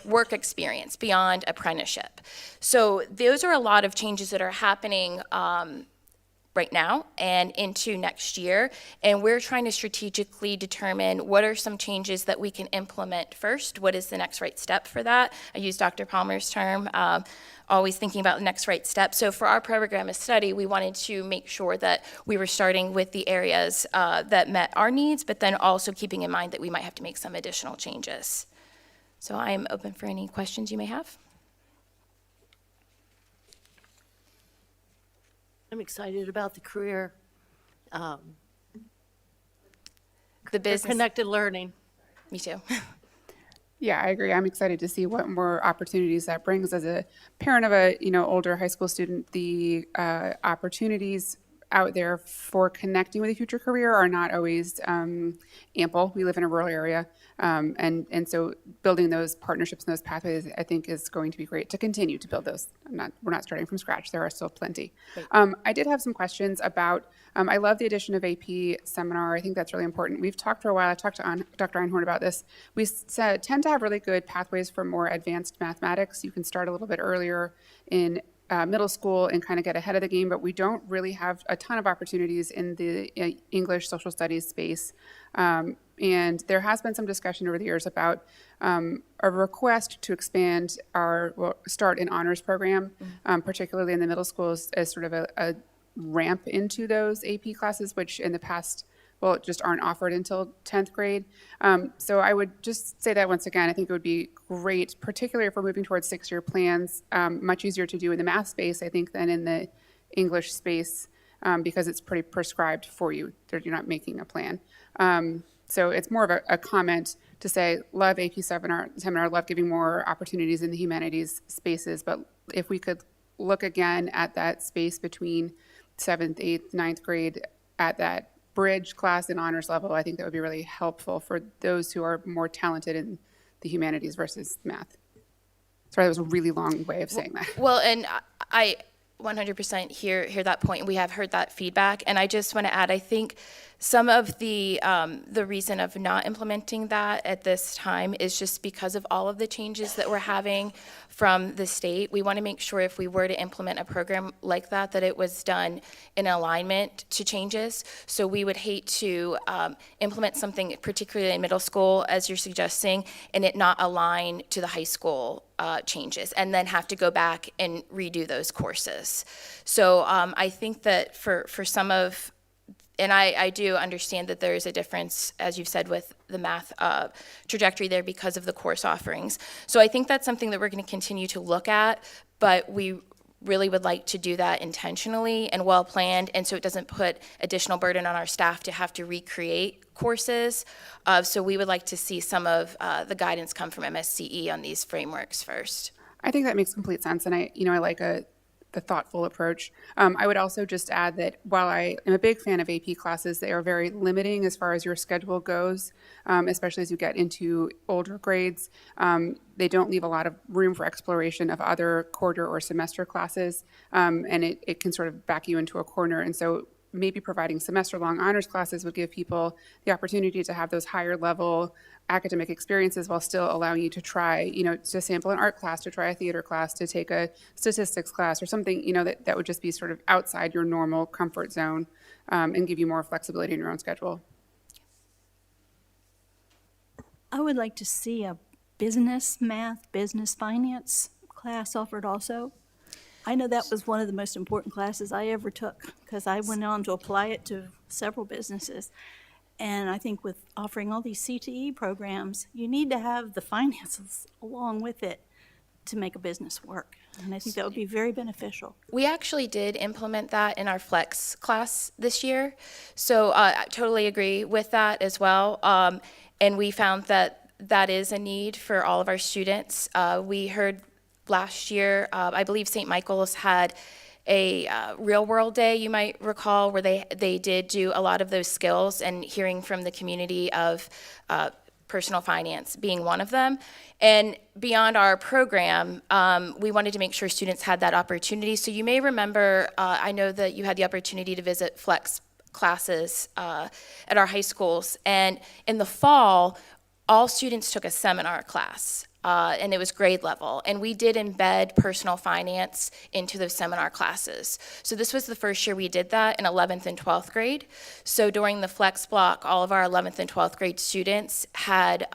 work experience beyond apprenticeship. So those are a lot of changes that are happening right now and into next year, and we're trying to strategically determine what are some changes that we can implement first. What is the next right step for that? I use Dr. Palmer's term, always thinking about the next right step. So for our program of study, we wanted to make sure that we were starting with the areas that met our needs, but then also keeping in mind that we might have to make some additional changes. So I am open for any questions you may have. I'm excited about the career, The business. connected learning. Me too. Yeah, I agree. I'm excited to see what more opportunities that brings. As a parent of a older high school student, the opportunities out there for connecting with a future career are not always ample. We live in a rural area, and so building those partnerships and those pathways, I think, is going to be great to continue to build those. We're not starting from scratch. There are still plenty. I did have some questions about. I love the addition of AP seminar. I think that's really important. We've talked for a while. I talked to Dr. Einhorn about this. We tend to have really good pathways for more advanced mathematics. You can start a little bit earlier in middle school and kind of get ahead of the game, but we don't really have a ton of opportunities in the English social studies space. And there has been some discussion over the years about a request to expand start an honors program, particularly in the middle schools, as sort of a ramp into those AP classes, which in the past, just aren't offered until 10th grade. So I would just say that once again, I think it would be great, particularly if we're moving towards 6-year plans, much easier to do in the math space, I think, than in the English space, because it's pretty prescribed for you. You're not making a plan. So it's more of a comment to say, love AP seminar, love giving more opportunities in the humanities spaces, but if we could look again at that space between 7th, 8th, 9th grade at that bridge class and honors level, I think that would be really helpful for those who are more talented in the humanities versus math. Sorry, that was a really long way of saying that. Well, and I 100% hear that point. We have heard that feedback, and I just want to add, I think some of the reason of not implementing that at this time is just because of all of the changes that we're having from the state. We want to make sure if we were to implement a program like that, that it was done in alignment to changes. So we would hate to implement something, particularly in middle school, as you're suggesting, and it not align to the high school changes, and then have to go back and redo those courses. So I think that for some of, and I do understand that there is a difference, as you've said, with the math trajectory there because of the course offerings. So I think that's something that we're going to continue to look at, but we really would like to do that intentionally and well planned, and so it doesn't put additional burden on our staff to have to recreate courses. So we would like to see some of the guidance come from MSCE on these frameworks first. I think that makes complete sense, and I like the thoughtful approach. I would also just add that while I am a big fan of AP classes, they are very limiting as far as your schedule goes, especially as you get into older grades. They don't leave a lot of room for exploration of other quarter or semester classes, and it can sort of back you into a corner. And so maybe providing semester-long honors classes would give people the opportunity to have those higher level academic experiences while still allowing you to try, to sample an art class, to try a theater class, to take a statistics class or something, that would just be sort of outside your normal comfort zone, and give you more flexibility in your own schedule. I would like to see a business math, business finance class offered also. I know that was one of the most important classes I ever took because I went on to apply it to several businesses. And I think with offering all these CTE programs, you need to have the finances along with it to make a business work. And I think that would be very beneficial. We actually did implement that in our Flex class this year. So I totally agree with that as well. And we found that that is a need for all of our students. We heard last year, I believe St. Michael's had a real world day, you might recall, where they did do a lot of those skills, and hearing from the community of personal finance being one of them. And beyond our program, we wanted to make sure students had that opportunity. So you may remember, I know that you had the opportunity to visit Flex classes at our high schools, and in the fall, all students took a seminar class. And it was grade level. And we did embed personal finance into those seminar classes. So this was the first year we did that in 11th and 12th grade. So during the Flex block, all of our 11th and 12th grade students had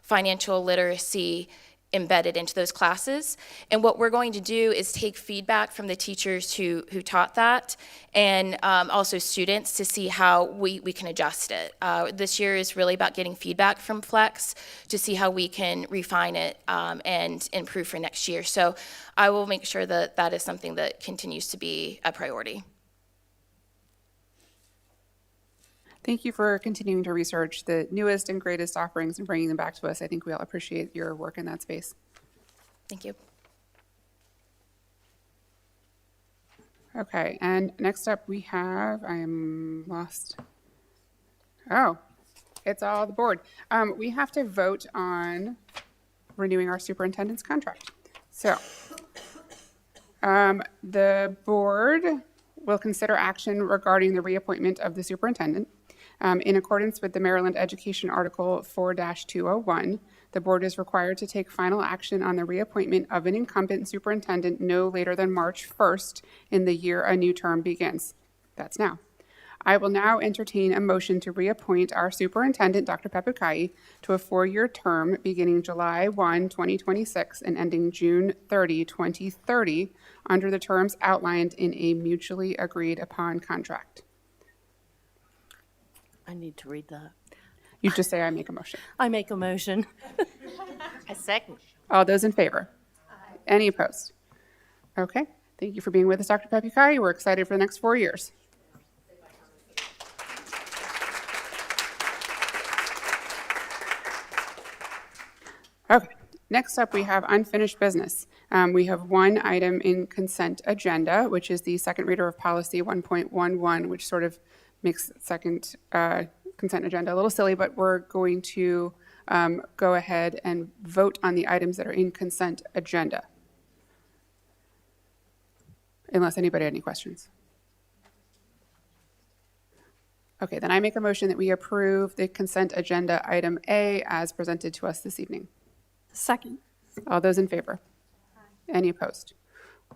financial literacy embedded into those classes. And what we're going to do is take feedback from the teachers who taught that, and also students, to see how we can adjust it. This year is really about getting feedback from Flex to see how we can refine it and improve for next year. So I will make sure that that is something that continues to be a priority. Thank you for continuing to research the newest and greatest offerings and bringing them back to us. I think we all appreciate your work in that space. Thank you. Okay, and next up we have, I am lost. Oh, it's all the board. We have to vote on renewing our superintendent's contract. So, the board will consider action regarding the reappointment of the superintendent. In accordance with the Maryland Education Article 4-201, the board is required to take final action on the reappointment of an incumbent superintendent no later than March 1st in the year a new term begins. That's now. I will now entertain a motion to reappoint our superintendent, Dr. Papukai, to a 4-year term beginning July 1, 2026 and ending June 30, 2030, under the terms outlined in a mutually agreed upon contract. I need to read that. You just say I make a motion. I make a motion. A second. All those in favor? Any opposed? Okay, thank you for being with us, Dr. Papukai. We're excited for the next 4 years. Okay, next up we have unfinished business. We have one item in consent agenda, which is the second reader of policy 1.11, which sort of makes second consent agenda a little silly, but we're going to go ahead and vote on the items that are in consent agenda. Unless anybody had any questions. Okay, then I make a motion that we approve the consent agenda item A as presented to us this evening. Second. All those in favor? Any opposed?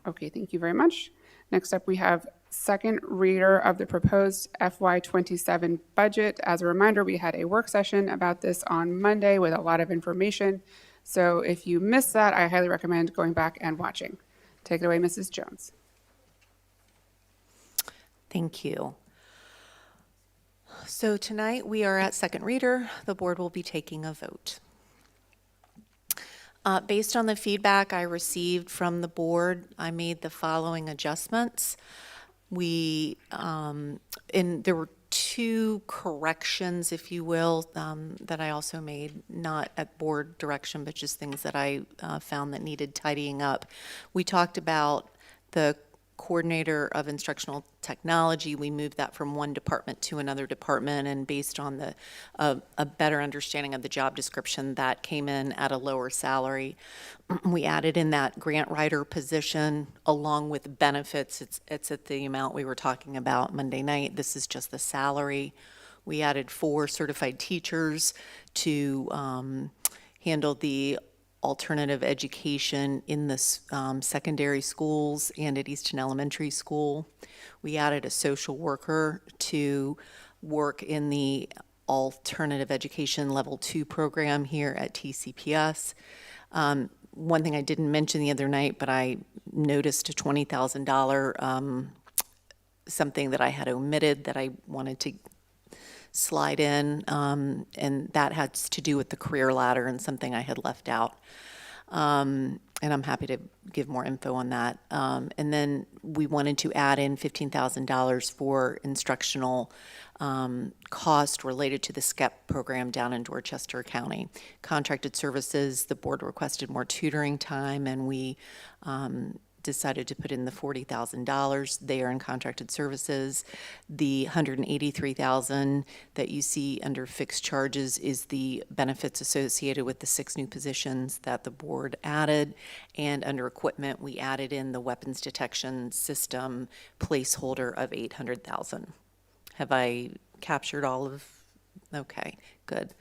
Okay, thank you very much. Next up, we have second reader of the proposed FY27 budget. As a reminder, we had a work session about this on Monday with a lot of information. So if you missed that, I highly recommend going back and watching. Take it away, Mrs. Jones. Thank you. So tonight we are at second reader. The board will be taking a vote. Based on the feedback I received from the board, I made the following adjustments. There were 2 corrections, if you will, that I also made, not at board direction, but just things that I found that needed tidying up. We talked about the coordinator of instructional technology. We moved that from one department to another department, and based on a better understanding of the job description, that came in at a lower salary. We added in that grant writer position along with benefits. It's at the amount we were talking about Monday night. This is just the salary. We added 4 certified teachers to handle the alternative education in the secondary schools and at Easton Elementary School. We added a social worker to work in the alternative education level 2 program here at TCPS. One thing I didn't mention the other night, but I noticed a $20,000 something that I had omitted that I wanted to slide in, and that has to do with the career ladder and something I had left out. And I'm happy to give more info on that. And then we wanted to add in $15,000 for instructional cost related to the SCEP program down in Dorchester County. Contracted services, the board requested more tutoring time, and we decided to put in the $40,000 there in contracted services. The $183,000 that you see under fixed charges is the benefits associated with the 6 new positions that the board added. And under equipment, we added in the weapons detection system placeholder of $800,000. Have I captured all of? Okay, good.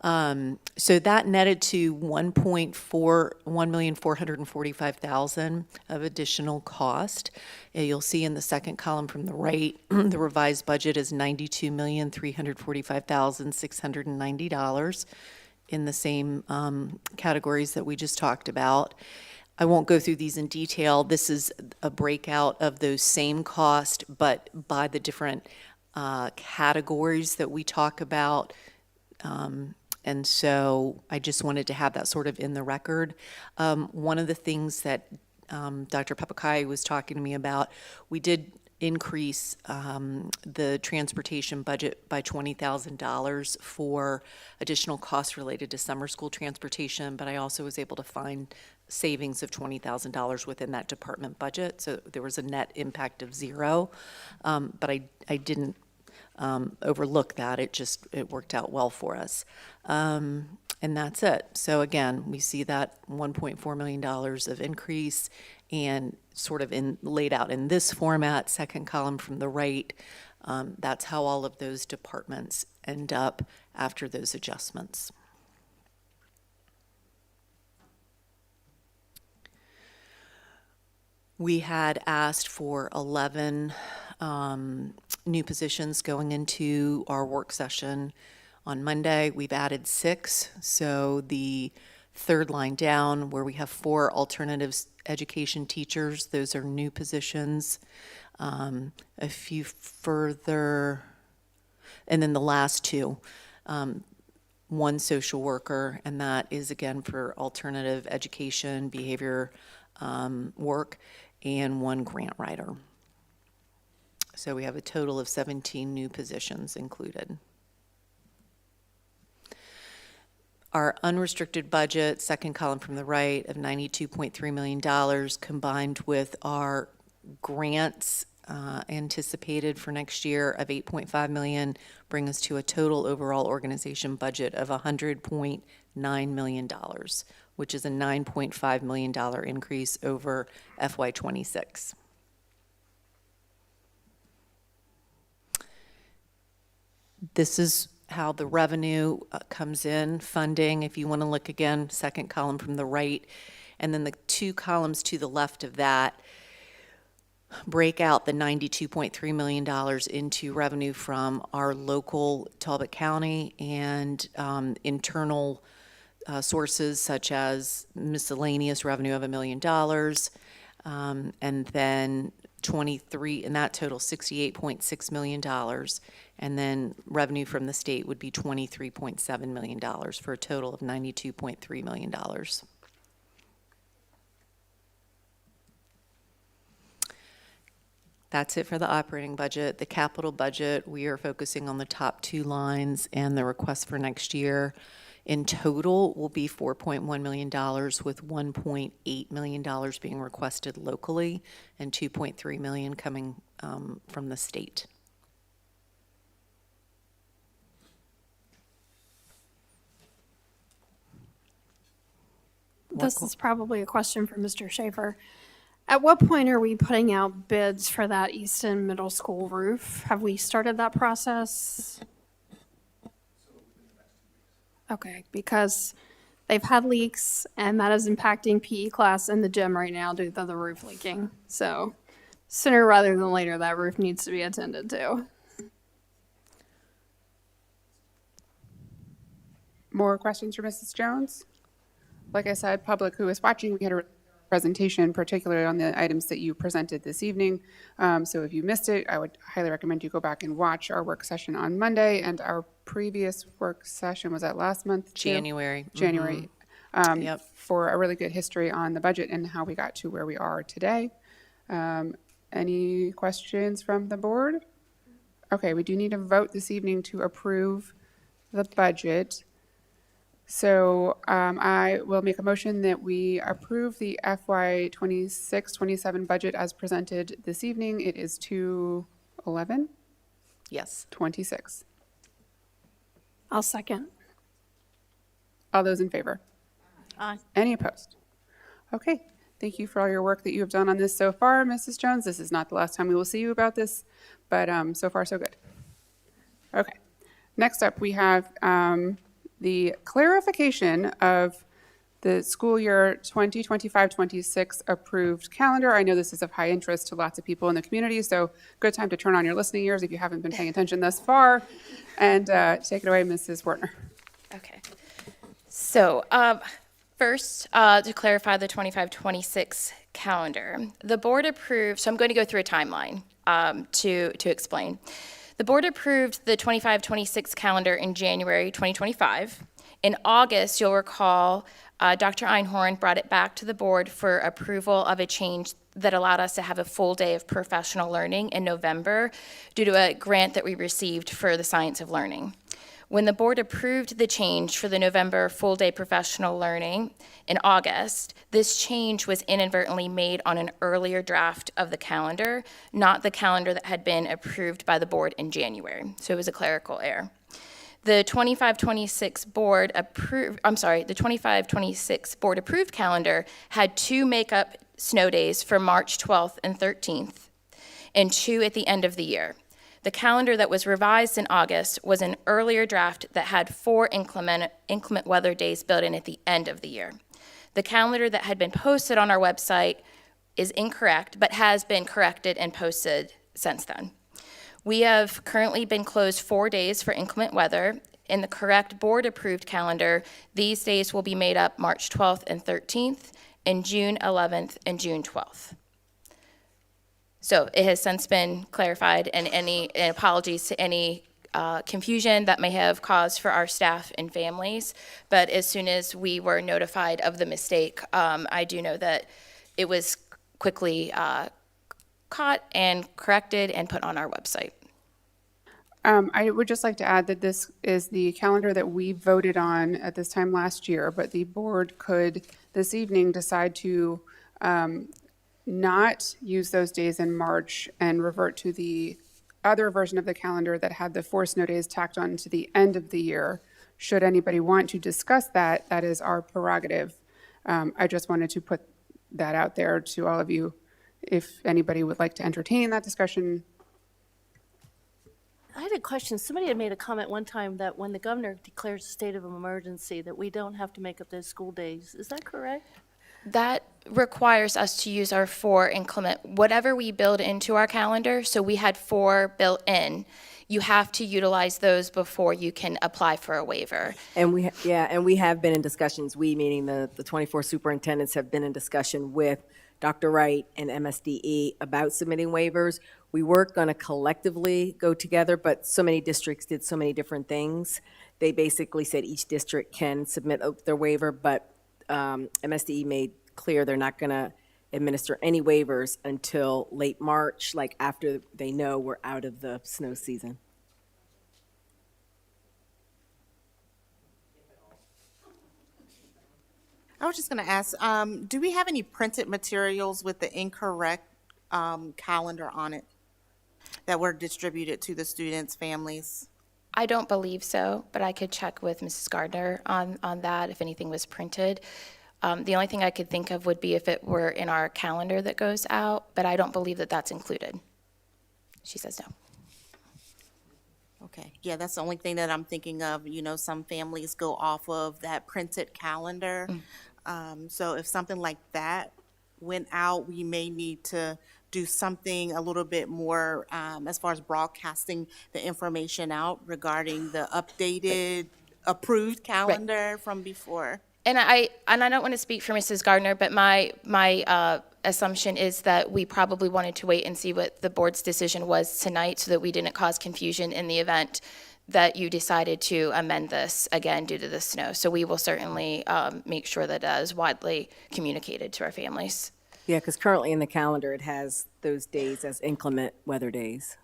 So that netted to $1,445,000 of additional cost. You'll see in the second column from the right, the revised budget is $92,345,690 in the same categories that we just talked about. I won't go through these in detail. This is a breakout of those same costs, but by the different categories that we talk about. And so I just wanted to have that sort of in the record. One of the things that Dr. Papukai was talking to me about, we did increase the transportation budget by $20,000 for additional costs related to summer school transportation, but I also was able to find savings of $20,000 within that department budget, so there was a net impact of zero. But I didn't overlook that. It worked out well for us. And that's it. So again, we see that $1.4 million of increase, and sort of laid out in this format, second column from the right. That's how all of those departments end up after those adjustments. We had asked for 11 new positions going into our work session on Monday. We've added 6, so the third line down where we have 4 alternative education teachers, those are new positions. A few further, and then the last 2, 1 social worker, and that is again for alternative education, behavior work, and 1 grant writer. So we have a total of 17 new positions included. Our unrestricted budget, second column from the right, of $92.3 million, combined with our grants anticipated for next year of $8.5 million, bring us to a total overall organization budget of $100.9 million, which is a $9.5 million increase over FY26. This is how the revenue comes in, funding, if you want to look again, second column from the right, and then the 2 columns to the left of that break out the $92.3 million into revenue from our local Talbot County and internal sources such as miscellaneous revenue of $1 million, and then 23, and that total $68.6 million. And then revenue from the state would be $23.7 million for a total of $92.3 million. That's it for the operating budget. The capital budget, we are focusing on the top 2 lines and the request for next year. In total will be $4.1 million, with $1.8 million being requested locally and $2.3 million coming from the state. This is probably a question for Mr. Schaefer. At what point are we putting out bids for that Easton Middle School roof? Have we started that process? Okay, because they've had leaks and that is impacting PE class in the gym right now due to the roof leaking. So sooner rather than later, that roof needs to be attended to. More questions for Mrs. Jones? Like I said, public who is watching, we had a presentation, particularly on the items that you presented this evening. So if you missed it, I would highly recommend you go back and watch our work session on Monday. And our previous work session was that last month? too? January. January. Yep. For a really good history on the budget and how we got to where we are today. Any questions from the board? Okay, we do need a vote this evening to approve the budget. So I will make a motion that we approve the FY 26-27 budget as presented this evening. It is 2/11? Yes. 26. I'll second. All those in favor? Aye. Any opposed? Okay, thank you for all your work that you have done on this so far, Mrs. Jones. This is not the last time we will see you about this, but so far so good. Okay, next up we have the clarification of the school year 2025-26 approved calendar. I know this is of high interest to lots of people in the community, so good time to turn on your listening ears if you haven't been paying attention thus far. And take it away, Mrs. Wertner. Okay. So, first, to clarify the 25-26 calendar, the board approved, so I'm going to go through a timeline to explain. The board approved the 25-26 calendar in January 2025. In August, you'll recall, Dr. Einhorn brought it back to the board for approval of a change that allowed us to have a full day of professional learning in November due to a grant that we received for the science of learning. When the board approved the change for the November full-day professional learning in August, this change was inadvertently made on an earlier draft of the calendar, not the calendar that had been approved by the board in January. So it was a clerical error. The 25-26 board approved calendar had 2 makeup snow days for March 12th and 13th, and 2 at the end of the year. The calendar that was revised in August was an earlier draft that had 4 inclement weather days built in at the end of the year. The calendar that had been posted on our website is incorrect, but has been corrected and posted since then. We have currently been closed 4 days for inclement weather. In the correct board-approved calendar, these days will be made up March 12th and 13th, and June 11th and June 12th. So it has since been clarified, and apologies to any confusion that may have caused for our staff and families. But as soon as we were notified of the mistake, I do know that it was quickly caught and corrected and put on our website. I would just like to add that this is the calendar that we voted on at this time last year, but the board could this evening decide to not use those days in March and revert to the other version of the calendar that had the 4 snow days tacked on to the end of the year. Should anybody want to discuss that, that is our prerogative. I just wanted to put that out there to all of you. If anybody would like to entertain that discussion. I had a question. Somebody had made a comment one time that when the governor declares a state of emergency, that we don't have to make up those school days. Is that correct? That requires us to use our 4 inclement, whatever we build into our calendar. So we had 4 built in. You have to utilize those before you can apply for a waiver. And we have been in discussions, we meaning the 24 superintendents have been in discussion with Dr. Wright and MSDE about submitting waivers. We were going to collectively go together, but so many districts did so many different things. They basically said each district can submit their waiver, but MSDE made clear they're not going to administer any waivers until late March, like after they know we're out of the snow season. I was just going to ask, do we have any printed materials with the incorrect calendar on it that were distributed to the students' families? I don't believe so, but I could check with Mrs. Gardner on that if anything was printed. The only thing I could think of would be if it were in our calendar that goes out, but I don't believe that that's included. She says no. Okay, yeah, that's the only thing that I'm thinking of. You know, some families go off of that printed calendar. So if something like that went out, we may need to do something a little bit more as far as broadcasting the information out regarding the updated, approved calendar from before. And I don't want to speak for Mrs. Gardner, but my assumption is that we probably wanted to wait and see what the board's decision was tonight so that we didn't cause confusion in the event that you decided to amend this again due to the snow. So we will certainly make sure that that is widely communicated to our families. Yeah, because currently in the calendar, it has those days as inclement weather days.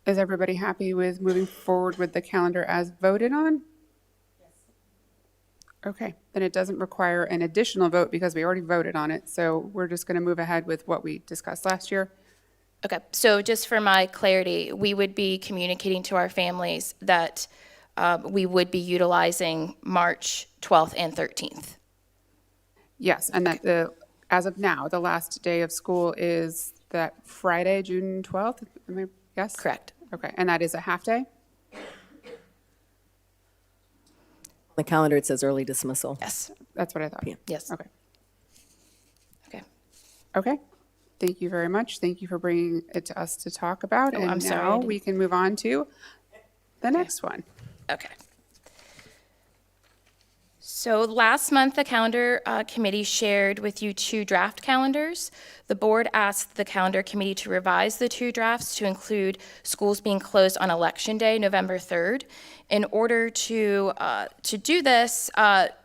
Is everybody happy with moving forward with the calendar as voted on? Yes. Okay, then it doesn't require an additional vote because we already voted on it. So we're just going to move ahead with what we discussed last year. Okay, so just for my clarity, we would be communicating to our families that we would be utilizing March 12th and 13th. Yes, and that as of now, the last day of school is that Friday, June 12th? Yes? Correct. Okay, and that is a half day? On the calendar, it says early dismissal. Yes. That's what I thought. Yes. Okay. Okay. Okay. Thank you very much. Thank you for bringing it to us to talk about. Oh, And I'm sorry, I now didn't- we can move on to the next one. Okay. So last month, the calendar committee shared with you 2 draft calendars. The board asked the calendar committee to revise the 2 drafts to include schools being closed on Election Day, November 3rd. In order to do this,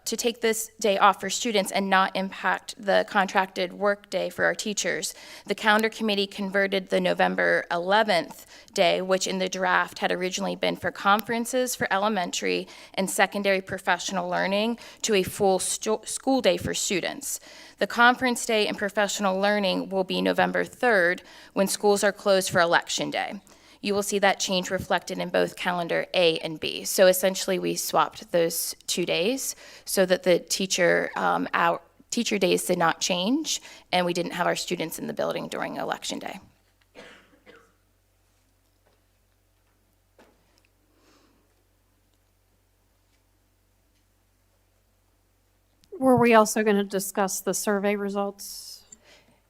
to take this day off for students and not impact the contracted work day for our teachers, the calendar committee converted the November 11th day, which in the draft had originally been for conferences for elementary and secondary professional learning, to a full school day for students. The conference day and professional learning will be November 3rd, when schools are closed for Election Day. You will see that change reflected in both calendar A and B. So essentially, we swapped those 2 days so that the our teacher days did not change, and we didn't have our students in the building during Election Day. Were we also going to discuss the survey results?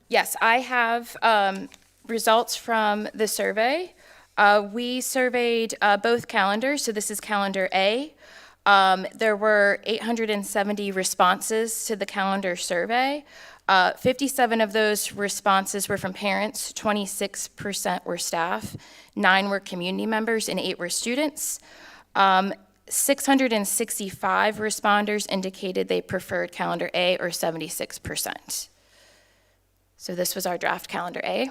Yes, I have results from the survey. We surveyed both calendars, so this is calendar A. There were 870 responses to the calendar survey. 57 of those responses were from parents, 26% were staff, 9 were community members, and 8 were students. 665 responders indicated they preferred calendar A, or 76%. So this was our draft calendar A.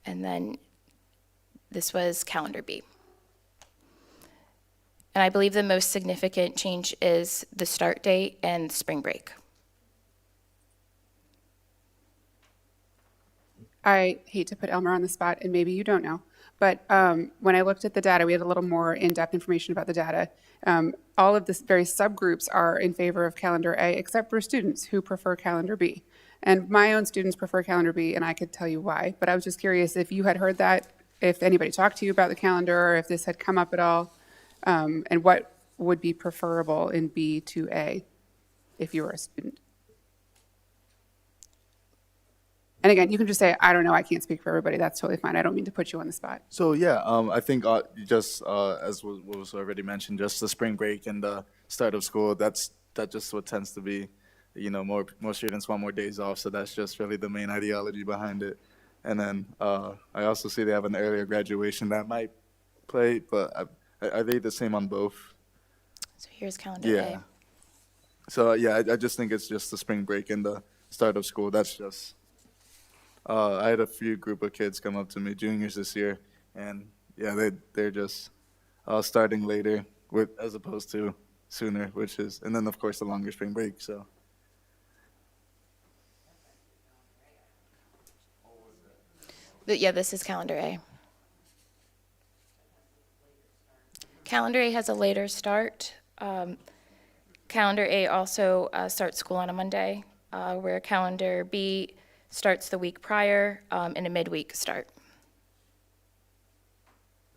And then this was calendar B. And I believe the most significant change is the start date and spring break. I hate to put Elmer on the spot, and maybe you don't know, but when I looked at the data, we had a little more in-depth information about the data. All of the various subgroups are in favor of calendar A, except for students who prefer calendar B. And my own students prefer calendar B, and I could tell you why. But I was just curious if you had heard that, if anybody talked to you about the calendar, or if this had come up at all, and what would be preferable in B to A if you were a student. And again, you can just say, I don't know, I can't speak for everybody. That's totally fine. I don't mean to put you on the spot. So yeah, I think just as was already mentioned, just the spring break and the start of school. That just what tends to be, more students want more days off. So that's just really the main ideology behind it. And then I also see they have an earlier graduation that might play, but are they the same on both? So here's calendar Yeah. A. So yeah, I just think it's just the spring break and the start of school. That's just. I had a few group of kids come up to me, juniors this year, and yeah, they're just starting later as opposed to sooner, and then of course the longer spring break. So. Yeah, this is calendar A. Calendar A has a later start. Calendar A also starts school on a Monday, where calendar B starts the week prior, and a midweek start.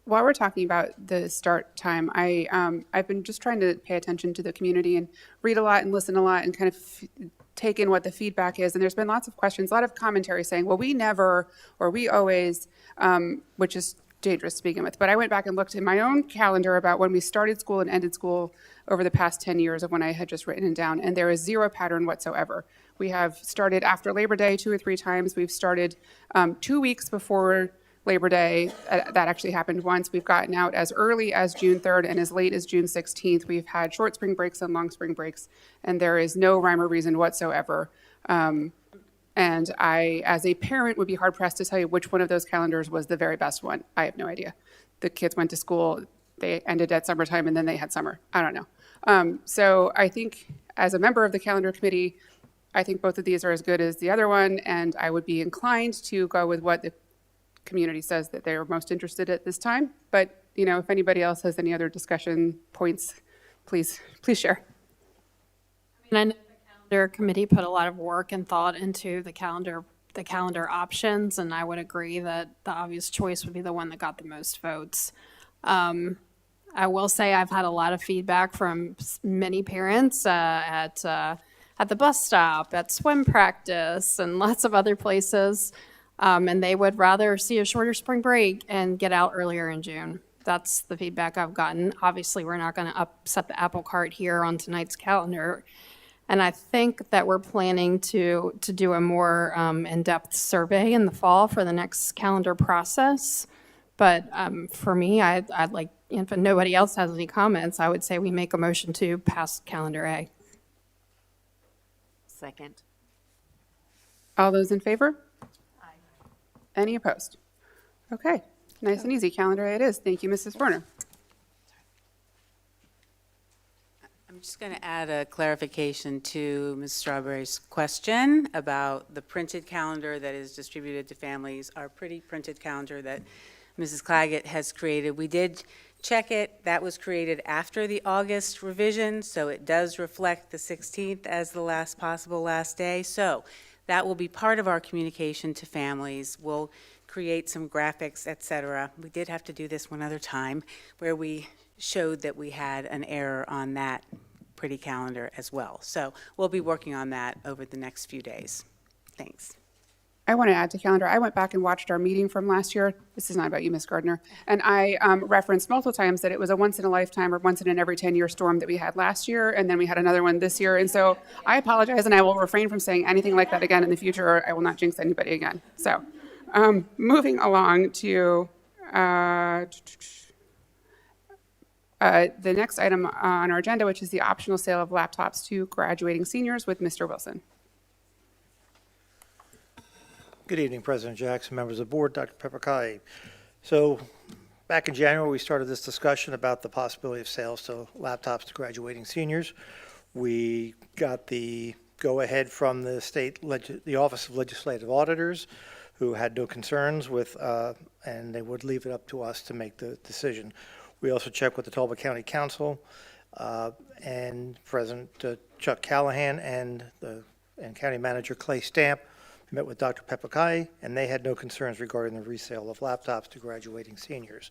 While we're talking about the start time, I've been just trying to pay attention to the community and read a lot and listen a lot and kind of take in what the feedback is. And there's been lots of questions, a lot of commentary saying, well, we never, or we always, which is dangerous to begin with. But I went back and looked in my own calendar about when we started school and ended school over the past 10 years of when I had just written it down, and there is zero pattern whatsoever. We have started after Labor Day 2 or 3 times. We've started 2 weeks before Labor Day. That actually happened once. We've gotten out as early as June 3rd and as late as June 16th. We've had short spring breaks and long spring breaks, and there is no rhyme or reason whatsoever. And I, as a parent, would be hard-pressed to tell you which one of those calendars was the very best one. I have no idea. The kids went to school, they ended at summertime, and then they had summer. I don't know. So I think as a member of the calendar committee, I think both of these are as good as the other one, and I would be inclined to go with what the community says that they're most interested at this time. But, if anybody else has any other discussion points, please share. I know the calendar committee put a lot of work and thought into the calendar options, and I would agree that the obvious choice would be the one that got the most votes. I will say I've had a lot of feedback from many parents at the bus stop, at swim practice, and lots of other places, and they would rather see a shorter spring break and get out earlier in June. That's the feedback I've gotten. Obviously, we're not going to upset the apple cart here on tonight's calendar. And I think that we're planning to do a more in-depth survey in the fall for the next calendar process. But for me, I'd like, if nobody else has any comments, I would say we make a motion to pass calendar A. Second. All those in favor? Any opposed? Okay, nice and easy. Calendar A it is. Thank you, Mrs. Werner. I'm just going to add a clarification to Ms. Strawberry's question about the printed calendar that is distributed to families, our pretty printed calendar that Mrs. Claggett has created. We did check it. That was created after the August revision, so it does reflect the 16th as the last day. So that will be part of our communication to families. We'll create some graphics, et cetera. We did have to do this one other time where we showed that we had an error on that pretty calendar as well. So we'll be working on that over the next few days. Thanks. I want to add to calendar. I went back and watched our meeting from last year. This is not about you, Ms. Gardner. And I referenced multiple times that it was a once in a lifetime or once in an every 10-year storm that we had last year, and then we had another one this year. And so I apologize, and I will refrain from saying anything like that again in the future, or I will not jinx anybody again. So moving along to the next item on our agenda, which is the optional sale of laptops to graduating seniors with Mr. Wilson. Good evening, President Jackson, members of the board, Dr. Pepperkai. So back in January, we started this discussion about the possibility of sales to laptops to graduating seniors. We got the go-ahead from the Office of Legislative Auditors, who had no concerns with, and they would leave it up to us to make the decision. We also checked with the Talbot County Council and President Chuck Callahan and County Manager Clay Stamp. Met with Dr. Pepperkai, and they had no concerns regarding the resale of laptops to graduating seniors.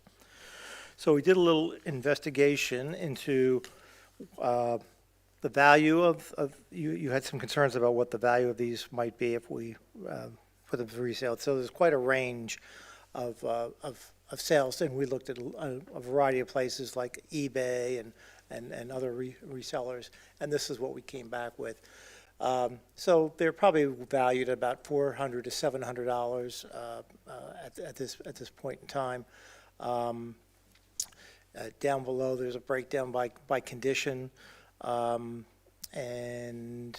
So we did a little investigation into the value of you had some concerns about what the value of these might be if we put them for resale. So there's quite a range of sales, and we looked at a variety of places like eBay and other resellers, and this is what we came back with. So they're probably valued at about $400 to $700 at this point in time. Down below, there's a breakdown by condition, and then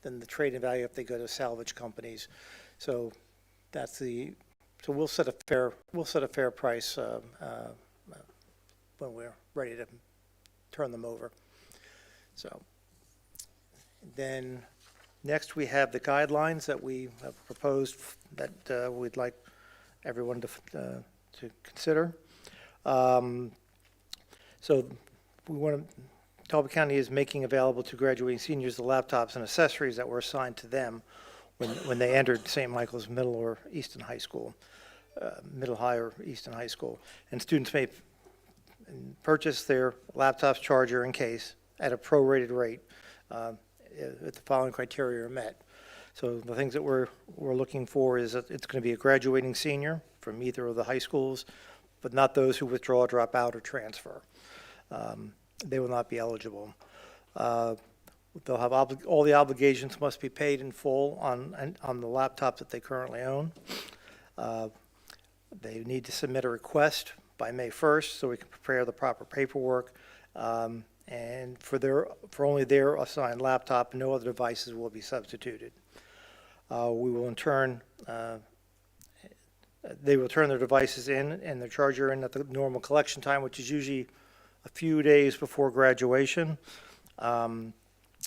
the trade-in value if they go to salvage companies. So that's so we'll set a fair price when we're ready to turn them over. So. Then next we have the guidelines that we have proposed that we'd like everyone to consider. So Talbot County is making available to graduating seniors the laptops and accessories that were assigned to them when they entered St. Michael's Middle or Easton High School, Middle High or Easton High School. And students may purchase their laptops, charger, and case at a prorated rate if the following criteria are met. So the things that we're looking for is that it's going to be a graduating senior from either of the high schools, but not those who withdraw, drop out, or transfer. They will not be eligible. They'll have all the obligations must be paid in full on the laptop that they currently own. They need to submit a request by May 1st so we can prepare the proper paperwork. And for only their assigned laptop, no other devices will be substituted. We will in turn, they will turn their devices in and their charger in at the normal collection time, which is usually a few days before graduation. And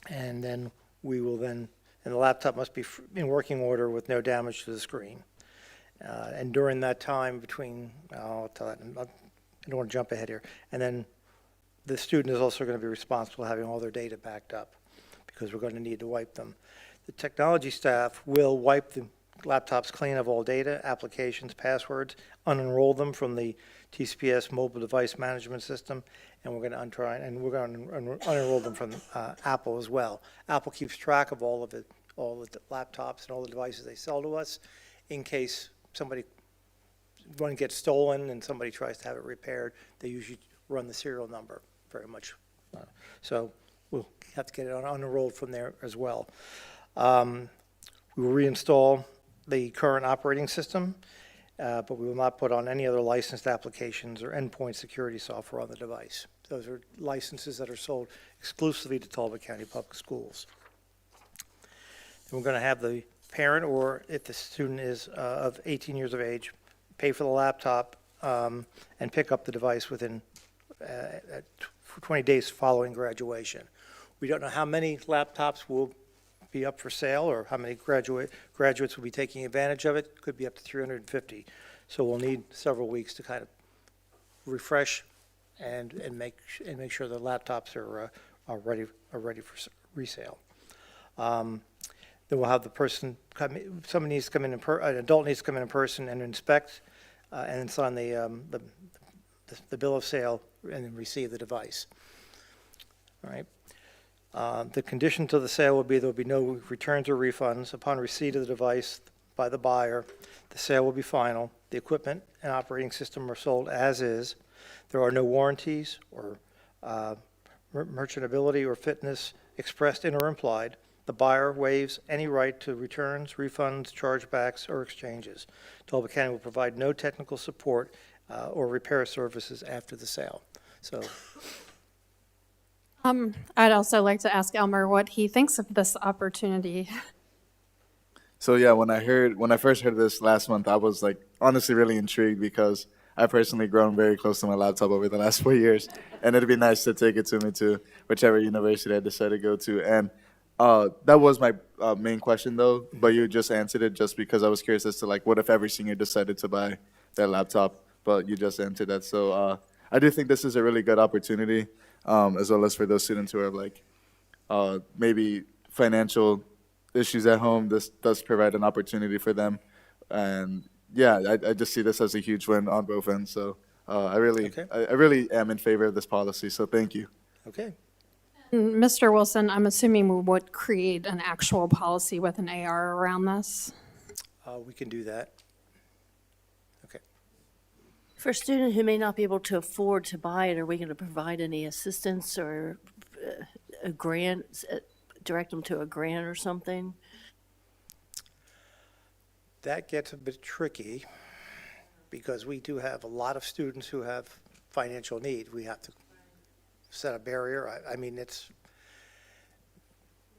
then we will and the laptop must be in working order with no damage to the screen. And during that time between, I'll tell that, I don't want to jump ahead here. And then the student is also going to be responsible for having all their data backed up because we're going to need to wipe them. The technology staff will wipe the laptops clean of all data, applications, passwords, unenroll them from the TCPS mobile device management system, and we're going to unenroll them from Apple as well. Apple keeps track of all the laptops and all the devices they sell to us in case one gets stolen and somebody tries to have it repaired. They usually run the serial number very much. So we'll have to get it unenrolled from there as well. We will reinstall the current operating system, but we will not put on any other licensed applications or endpoint security software on the device. Those are licenses that are sold exclusively to Talbot County Public Schools. And we're going to have the parent, or if the student is of 18 years of age, pay for the laptop and pick up the device within 20 days following graduation. We don't know how many laptops will be up for sale or how many graduates will be taking advantage of it. Could be up to 350. So we'll need several weeks to kind of refresh and make sure the laptops are ready for resale. Then we'll have the person somebody needs to come in, an adult needs to come in person and inspect and then sign the bill of sale and then receive the device. All right. The conditions of the sale will be there will be no returns or refunds. Upon receipt of the device by the buyer, the sale will be final. The equipment and operating system are sold as is. There are no warranties or merchantability or fitness expressed in or implied. The buyer waives any right to returns, refunds, chargebacks, or exchanges. Talbot County will provide no technical support or repair services after the sale. So I'd also like to ask Elmer what he thinks of this opportunity. So yeah, when I first heard this last month, I was like honestly really intrigued because I've personally grown very close to my laptop over the last 4 years, and it'd be nice to take it to me to whichever university I decide to go to. And that was my main question though, but you just answered it just because I was curious as to like, what if every senior decided to buy their laptop? But you just answered that. So I do think this is a really good opportunity, as well as for those students who are like maybe financial issues at home. This does provide an opportunity for them. And yeah, I just see this as a huge win on both ends. So I really am in favor of this policy. So thank you. okay. Mr. Wilson, I'm assuming we would create an actual policy with an AR around this. We can do that. Okay. For a student who may not be able to afford to buy it, are we going to provide any assistance or a grant, direct them to a grant or something? That gets a bit tricky because we do have a lot of students who have financial need. We have to set a barrier. I mean, it's.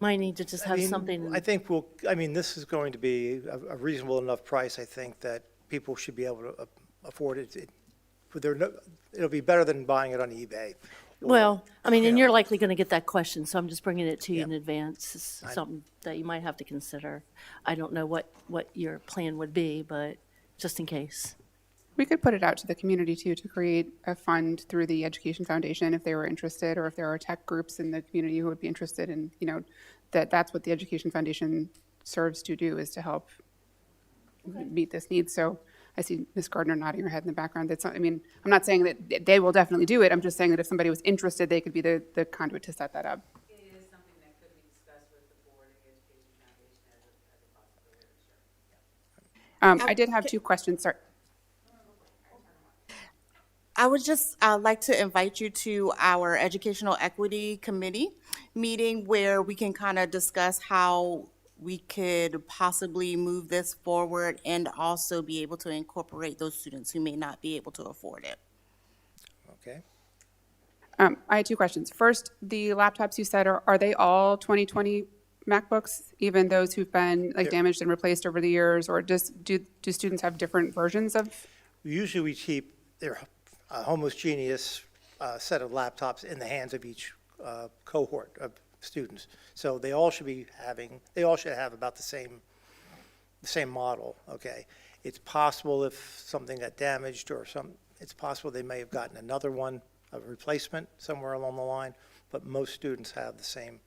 Might need to just have something. I think this is going to be a reasonable enough price, I think, that people should be able to afford it. It'll be better than buying it on eBay. Well, I mean, and you're likely going to get that question, so I'm just bringing it to you in advance. It's something that you might have to consider. I don't know what your plan would be, but just in case. We could put it out to the community too, to create a fund through the Education Foundation if they were interested, or if there are tech groups in the community who would be interested in, that's what the Education Foundation serves to do, is to help meet this need. So I see Ms. Gardner nodding her head in the background. That's not, I'm not saying that they will definitely do it. I'm just saying that if somebody was interested, they could be the conduit to set that up. It is something that could be discussed with the board and the Education Foundation as a possibility. I did have two questions. Sorry. I would just like to invite you to our Educational Equity Committee meeting where we can kind of discuss how we could possibly move this forward and also be able to incorporate those students who may not be able to afford it. Okay. I had two questions. First, the laptops you said, are they all 2020 MacBooks, even those who've been damaged and replaced over the years, or do students have different versions of? Usually we keep their homogeneous set of laptops in the hands of each cohort of students. So they all should have about the same model, okay? It's possible if something got damaged it's possible they may have gotten another one, a replacement somewhere along the line, but most students have the same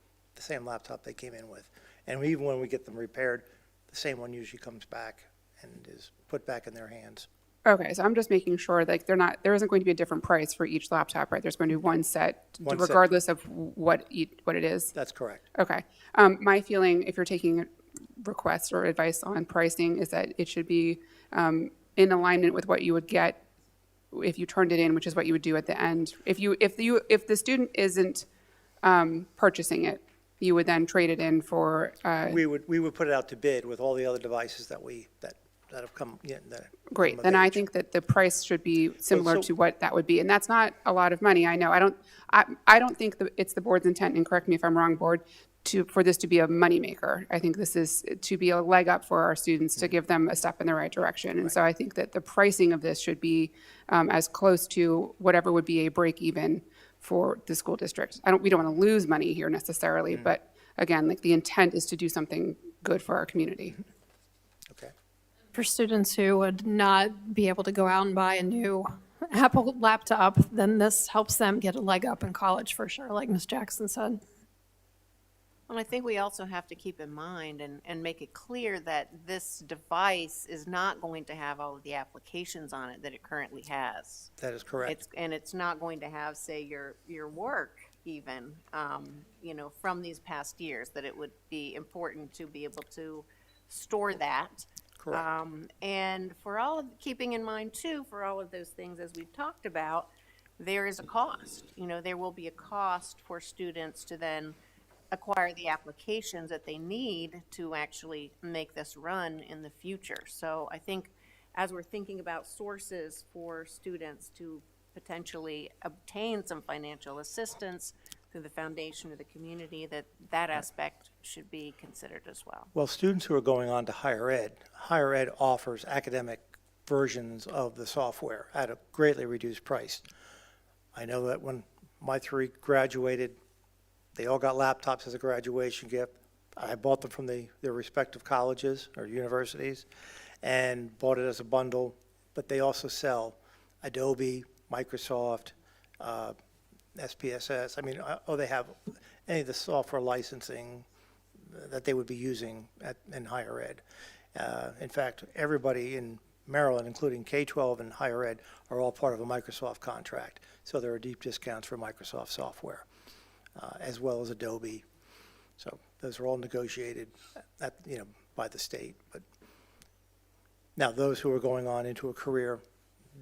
laptop they came in with. And even when we get them repaired, the same one usually comes back and is put back in their hands. Okay, so I'm just making sure that there isn't going to be a different price for each laptop, right? There's going to be one set, regardless of what it is. That's correct. Okay. My feeling, if you're taking requests or advice on pricing, is that it should be in alignment with what you would get if you turned it in, which is what you would do at the end. If the student isn't purchasing it, you would then trade it in for. We would put it out to bid with all the other devices that that have come, yeah, that. Great, come of then I age. think that the price should be similar so- to what that would be, and that's not a lot of money, I know. I don't think that it's the board's intent, and correct me if I'm wrong, board, for this to be a moneymaker. I think this is to be a leg up for our students, to give them a step in the right direction. And so I think that the pricing of this should be as close to whatever would be a break even for the school district. We don't want to lose money here necessarily, but again, like the intent is to do something good for our community. Okay. For students who would not be able to go out and buy a new Apple laptop, then this helps them get a leg up in college for sure, like Ms. Jackson said. Well, I think we also have to keep in mind and make it clear that this device is not going to have all of the applications on it that it currently has. That is correct. It's not going to have, say, your work even, from these past years, that it would be important to be able to store that. Correct. And keeping in mind too, for all of those things, as we've talked about, there is a cost. There will be a cost for students to then acquire the applications that they need to actually make this run in the future. So I think as we're thinking about sources for students to potentially obtain some financial assistance through the foundation or the community, that aspect should be considered as well. Well, students who are going on to higher ed offers academic versions of the software at a greatly reduced price. I know that when my three graduated, they all got laptops as a graduation gift. I bought them from their respective colleges or universities and bought it as a bundle, but they also sell Adobe, Microsoft, SPSS. They have any of the software licensing that they would be using in higher ed. In fact, everybody in Maryland, including K-12 and higher ed, are all part of a Microsoft contract. So there are deep discounts for Microsoft software, as well as Adobe. So those are all negotiated by the state. But now those who are going on into a career,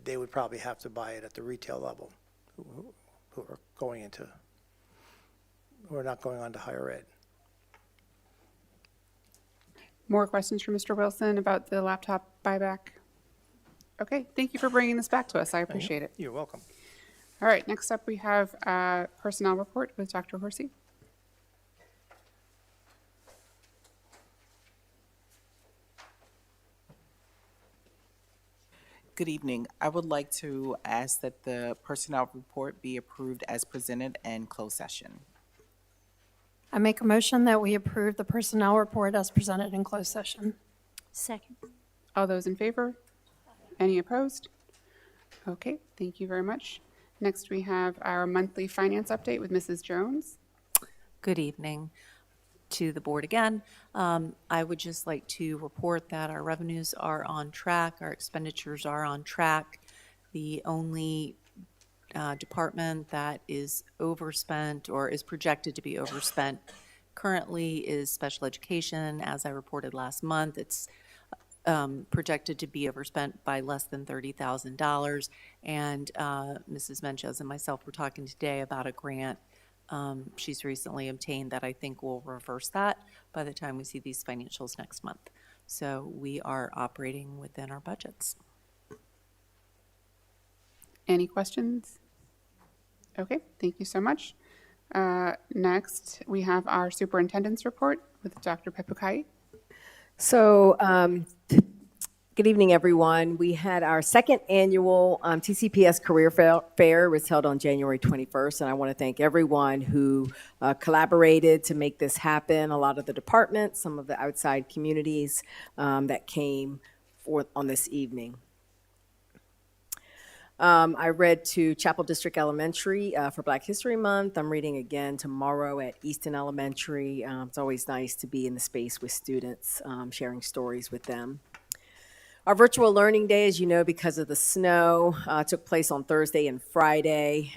they would probably have to buy it at the retail level, who are not going on to higher ed. More questions for Mr. Wilson about the laptop buyback? Okay, thank you for bringing this back to us. I appreciate it. You're welcome. All right, next up we have a personnel report with Dr. Horsey. Good evening. I would like to ask that the personnel report be approved as presented in closed session. I make a motion that we approve the personnel report as presented in closed session. Second. All those in favor? Any opposed? Okay, thank you very much. Next, we have our monthly finance update with Mrs. Jones. Good evening to the board again. I would just like to report that our revenues are on track, our expenditures are on track. The only department that is overspent or is projected to be overspent currently is special education. As I reported last month, it's projected to be overspent by less than $30,000. And Mrs. Menchez and myself were talking today about a grant she's recently obtained that I think will reverse that by the time we see these financials next month. So we are operating within our budgets. Any questions? Okay, thank you so much. Next, we have our superintendent's report with Dr. Pepukai. So, good evening, everyone. We had our second annual TCPS Career Fair. It was held on January 21st, and I want to thank everyone who collaborated to make this happen. A lot of the departments, some of the outside communities that came forth on this evening. I read to Chapel District Elementary for Black History Month. I'm reading again tomorrow at Easton Elementary. It's always nice to be in the space with students, sharing stories with them. Our virtual learning day, as you know, because of the snow, took place on Thursday and Friday.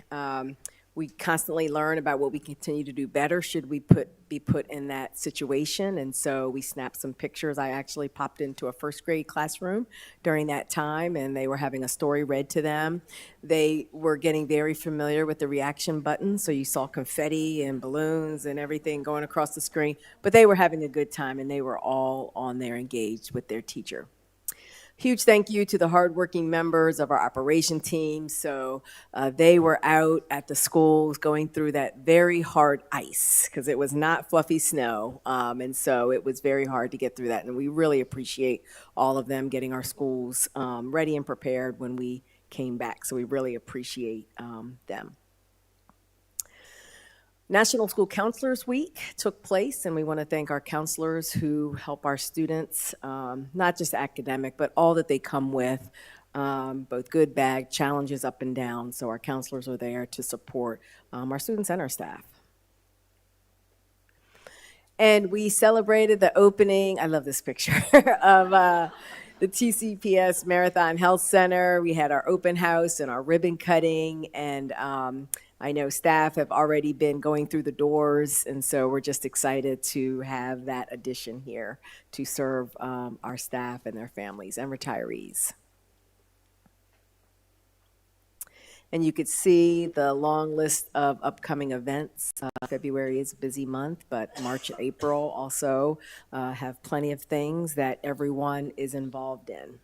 We constantly learn about what we continue to do better should we be put in that situation. And so we snapped some pictures. I actually popped into a first grade classroom during that time, and they were having a story read to them. They were getting very familiar with the reaction button, so you saw confetti and balloons and everything going across the screen. But they were having a good time, and they were all on there engaged with their teacher. huge thank you to the hardworking members of our operation team. So they were out at the schools going through that very hard ice because it was not fluffy snow. And so it was very hard to get through that. And we really appreciate all of them getting our schools ready and prepared when we came back. So we really appreciate them. National School Counselors Week took place, and we want to thank our counselors who help our students, not just academic, but all that they come with, both good, bad, challenges up and down. So our counselors are there to support our students and our staff. And we celebrated the opening, I love this picture, of the TCPS Marathon Health Center. We had our open house and our ribbon cutting, and I know staff have already been going through the doors, and so we're just excited to have that addition here to serve our staff and their families and retirees. And you could see the long list of upcoming events. February is a busy month, but March and April also have plenty of things that everyone is involved in.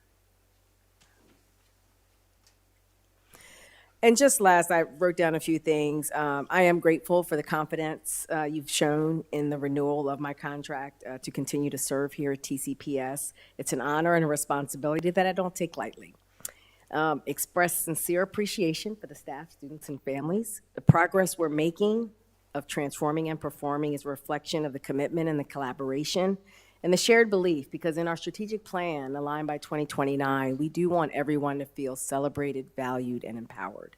And just last, I wrote down a few things. I am grateful for the confidence you've shown in the renewal of my contract to continue to serve here at TCPS. It's an honor and a responsibility that I don't take lightly. Express sincere appreciation for the staff, students, and families. The progress we're making of transforming and performing is a reflection of the commitment and the collaboration and the shared belief, because in our strategic plan, Aligned by 2029, we do want everyone to feel celebrated, valued, and empowered.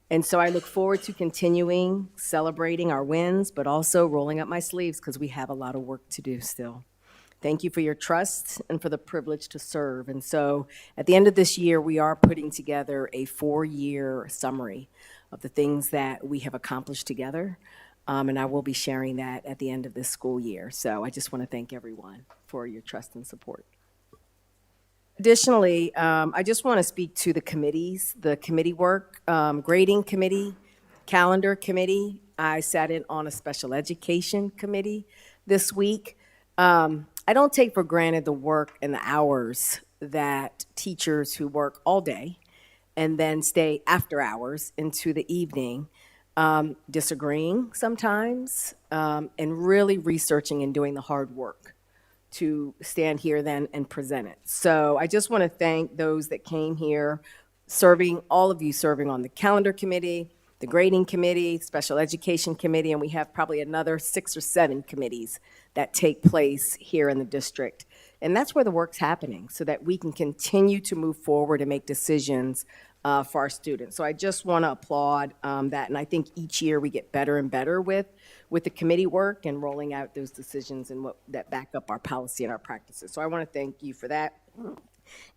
And so I look forward to continuing celebrating our wins, but also rolling up my sleeves because we have a lot of work to do still. Thank you for your trust and for the privilege to serve. And so at the end of this year, we are putting together a 4-year summary of the things that we have accomplished together. And I will be sharing that at the end of this school year. So I just want to thank everyone for your trust and support. Additionally, I just want to speak to the committees, the committee work, grading committee, calendar committee. I sat in on a special education committee this week. I don't take for granted the work and the hours that teachers who work all day and then stay after hours into the evening, disagreeing sometimes, and really researching and doing the hard work to stand here then and present it. So I just want to thank those that came here, serving, all of you serving on the calendar committee, the grading committee, special education committee, and we have probably another 6 or 7 committees that take place here in the district. And that's where the work's happening, so that we can continue to move forward and make decisions for our students. So I just want to applaud that, and I think each year we get better and better with the committee work and rolling out those decisions and that back up our policy and our practices. So I want to thank you for that.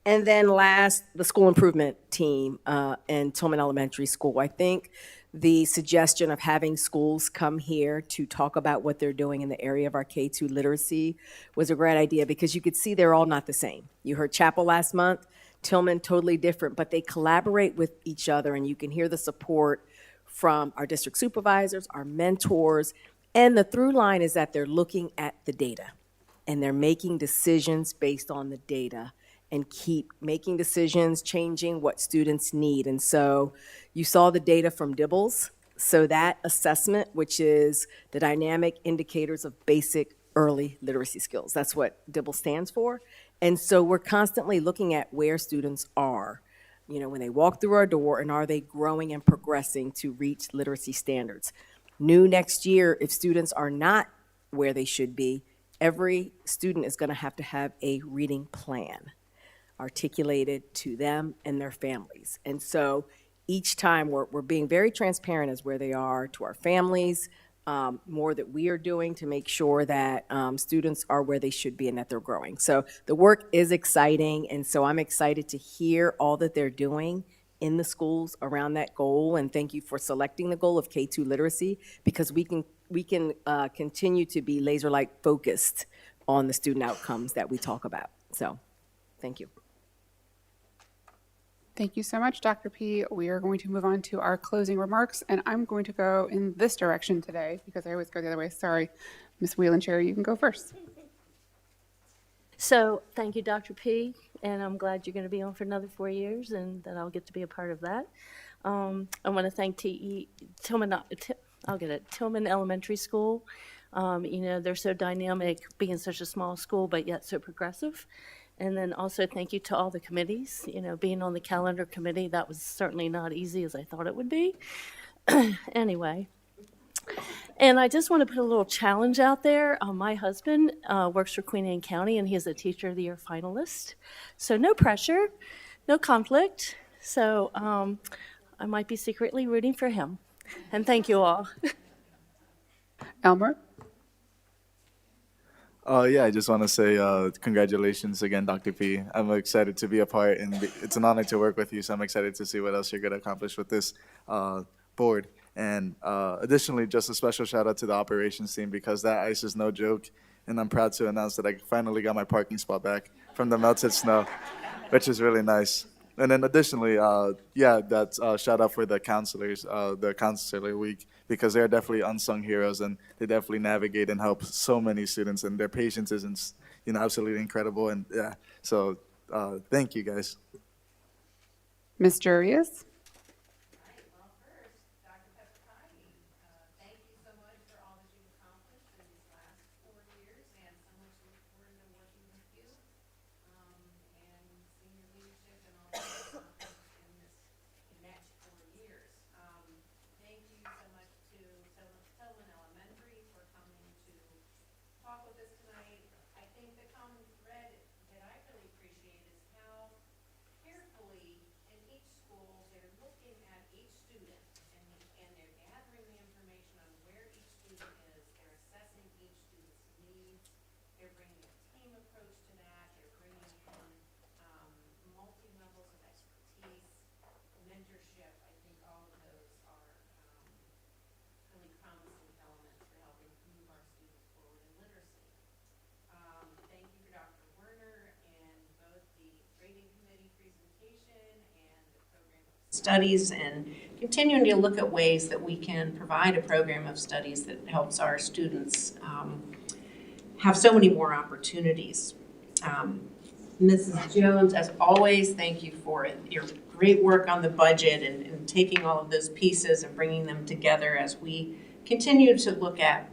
And then last, the school improvement team in Tillman Elementary School. I think the suggestion of having schools come here to talk about what they're doing in the area of our K-2 literacy was a great idea, because you could see they're all not the same. You heard Chapel last month, Tillman totally different, but they collaborate with each other, and you can hear the support from our district supervisors, our mentors, and the through line is that they're looking at the data and they're making decisions based on the data and keep making decisions, changing what students need. And so you saw the data from DIBELS. So that assessment, which is the dynamic indicators of basic early literacy skills, that's what DIBELS stands for. And so we're constantly looking at where students are, you know, when they walk through our door, and are they growing and progressing to reach literacy standards. New next year, if students are not where they should be, every student is going to have a reading plan articulated to them and their families. And so each time we're being very transparent as where they are to our families, more that we are doing to make sure that students are where they should be and that they're growing. So the work is exciting, and so I'm excited to hear all that they're doing in the schools around that goal. And thank you for selecting the goal of K-2 literacy, because we can continue to be laser-like focused on the student outcomes that we talk about. So thank you. Thank you so much, Dr. P. We are going to move on to our closing remarks, and I'm going to go in this direction today because I always go the other way. Sorry, Ms. Wheelan-Cherry, you can go first. So thank you, Dr. P. and I'm glad you're going to be on for another 4 years, and that I'll get to be a part of that. I want to thank Tillman Elementary School. You know, they're so dynamic, being such a small school, but yet so progressive. And then also thank you to all the committees. You know, being on the calendar committee, that was certainly not easy as I thought it would be. Anyway. And I just want to put a little challenge out there. My husband works for Queen Anne County, and he is a Teacher of the Year finalist. So no pressure, no conflict. So I might be secretly rooting for him. And thank you all. Elmer? Yeah, I just want to say congratulations again, Dr. P. I'm excited to be a part, and it's an honor to work with you, so I'm excited to see what else you're going to accomplish with this board. And additionally, just a special shout out to the operations team, because that ice is no joke, and I'm proud to announce that I finally got my parking spot back from the melted snow, which is really nice. And then additionally, that's shout out for the counselors, the counselor week, because they're definitely unsung heroes, and they definitely navigate and help so many students, and their patience is, absolutely incredible. And yeah, so thank you guys. Ms. Jurius? Studies and continuing to look at ways that we can provide a program of studies that helps our students have so many more opportunities. Mrs. Jones, as always, thank you for your great work on the budget and taking all of those pieces and bringing them together as we continue to look at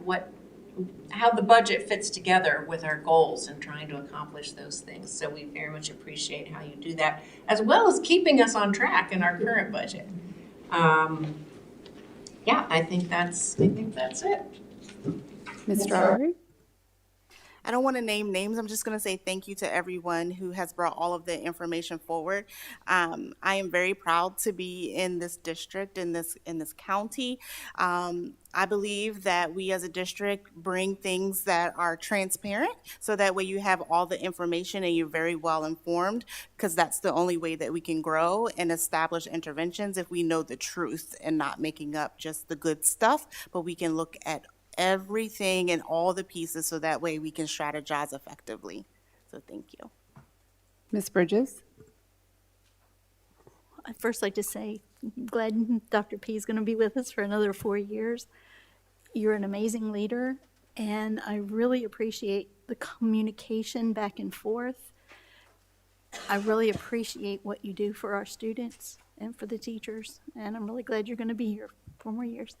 how the budget fits together with our goals and trying to accomplish those things. So we very much appreciate how you do that, as well as keeping us on track in our current budget. I think that's it. Ms. Strawberry? I don't want to name names. I'm just going to say thank you to everyone who has brought all of the information forward. I am very proud to be in this district, in this county. I believe that we as a district bring things that are transparent, so that way you have all the information and you're very well informed, because that's the only way that we can grow and establish interventions, if we know the truth and not making up just the good stuff, but we can look at everything and all the pieces, so that way we can strategize effectively. So thank you. Ms. Bridges? I'd first like to say, I'm glad Dr. P is going to be with us for another 4 years. You're an amazing leader, and I really appreciate the communication back and forth. I really appreciate what you do for our students and for the teachers, and I'm really glad you're going to be here 4 more years.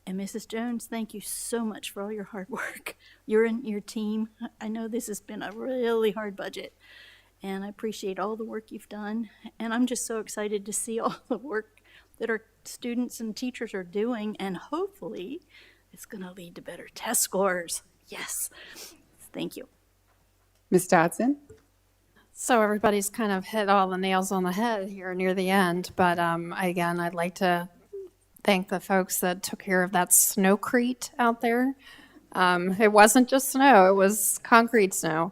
And Mrs. Jones, thank you so much for all your hard work. You're in your team. I know this has been a really hard budget, and I appreciate all the work you've done. And I'm just so excited to see all the work that our students and teachers are doing, and hopefully it's going to lead to better test scores. Yes. Thank you. Ms. Dodson? So everybody's kind of hit all the nails on the head here near the end, but again, I'd like to thank the folks that took care of that snowcrete out there. It wasn't just snow, it was concrete snow.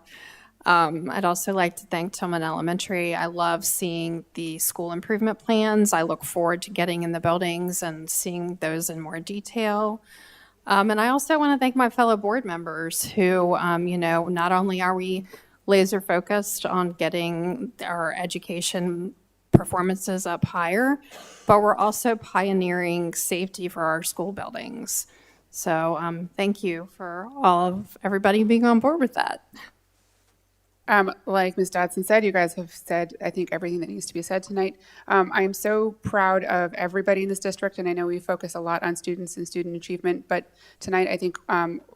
I'd also like to thank Tillman Elementary. I love seeing the school improvement plans. I look forward to getting in the buildings and seeing those in more detail. And I also want to thank my fellow board members who, not only are we laser focused on getting our education performances up higher, but we're also pioneering safety for our school buildings. So thank you for everybody being on board with that. Like Ms. Dodson said, you guys have said, I think, everything that needs to be said tonight. I am so proud of everybody in this district, and I know we focus a lot on students and student achievement, but tonight I think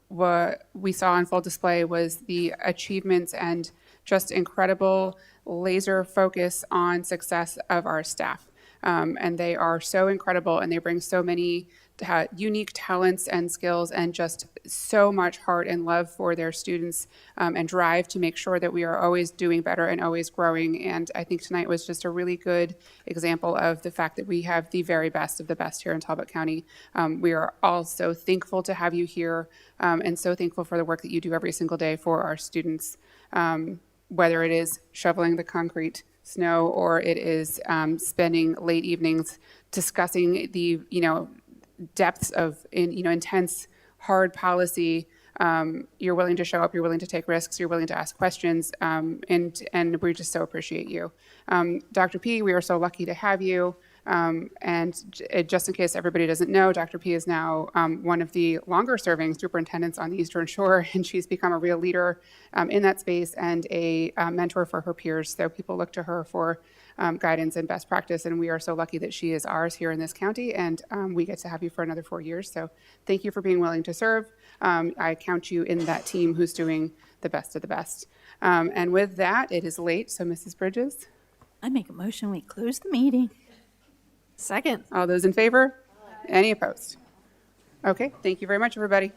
what we saw on full display was the achievements and just incredible laser focus on success of our staff. And they are so incredible, and they bring so many unique talents and skills and just so much heart and love for their students and drive to make sure that we are always doing better and always growing. And I think tonight was just a really good example of the fact that we have the very best of the best here in Talbot County. We are all so thankful to have you here and so thankful for the work that you do every single day for our students, whether it is shoveling the concrete snow or it is spending late evenings discussing the, depths of intense, hard policy. You're willing to show up, you're willing to take risks, you're willing to ask questions, and we just so appreciate you. Dr. P, we are so lucky to have you. Just in case everybody doesn't know, Dr. P is now one of the longer serving superintendents on the Eastern Shore, and she's become a real leader in that space and a mentor for her peers. So people look to her for guidance and best practice, and we are so lucky that she is ours here in this county, and we get to have you for another 4 years. So thank you for being willing to serve. I count you in that team who's doing the best of the best. And with that, it is late, so Mrs. Bridges? I make a motion, we close the meeting. Second. All those in favor? Any opposed? Okay, thank you very much, everybody.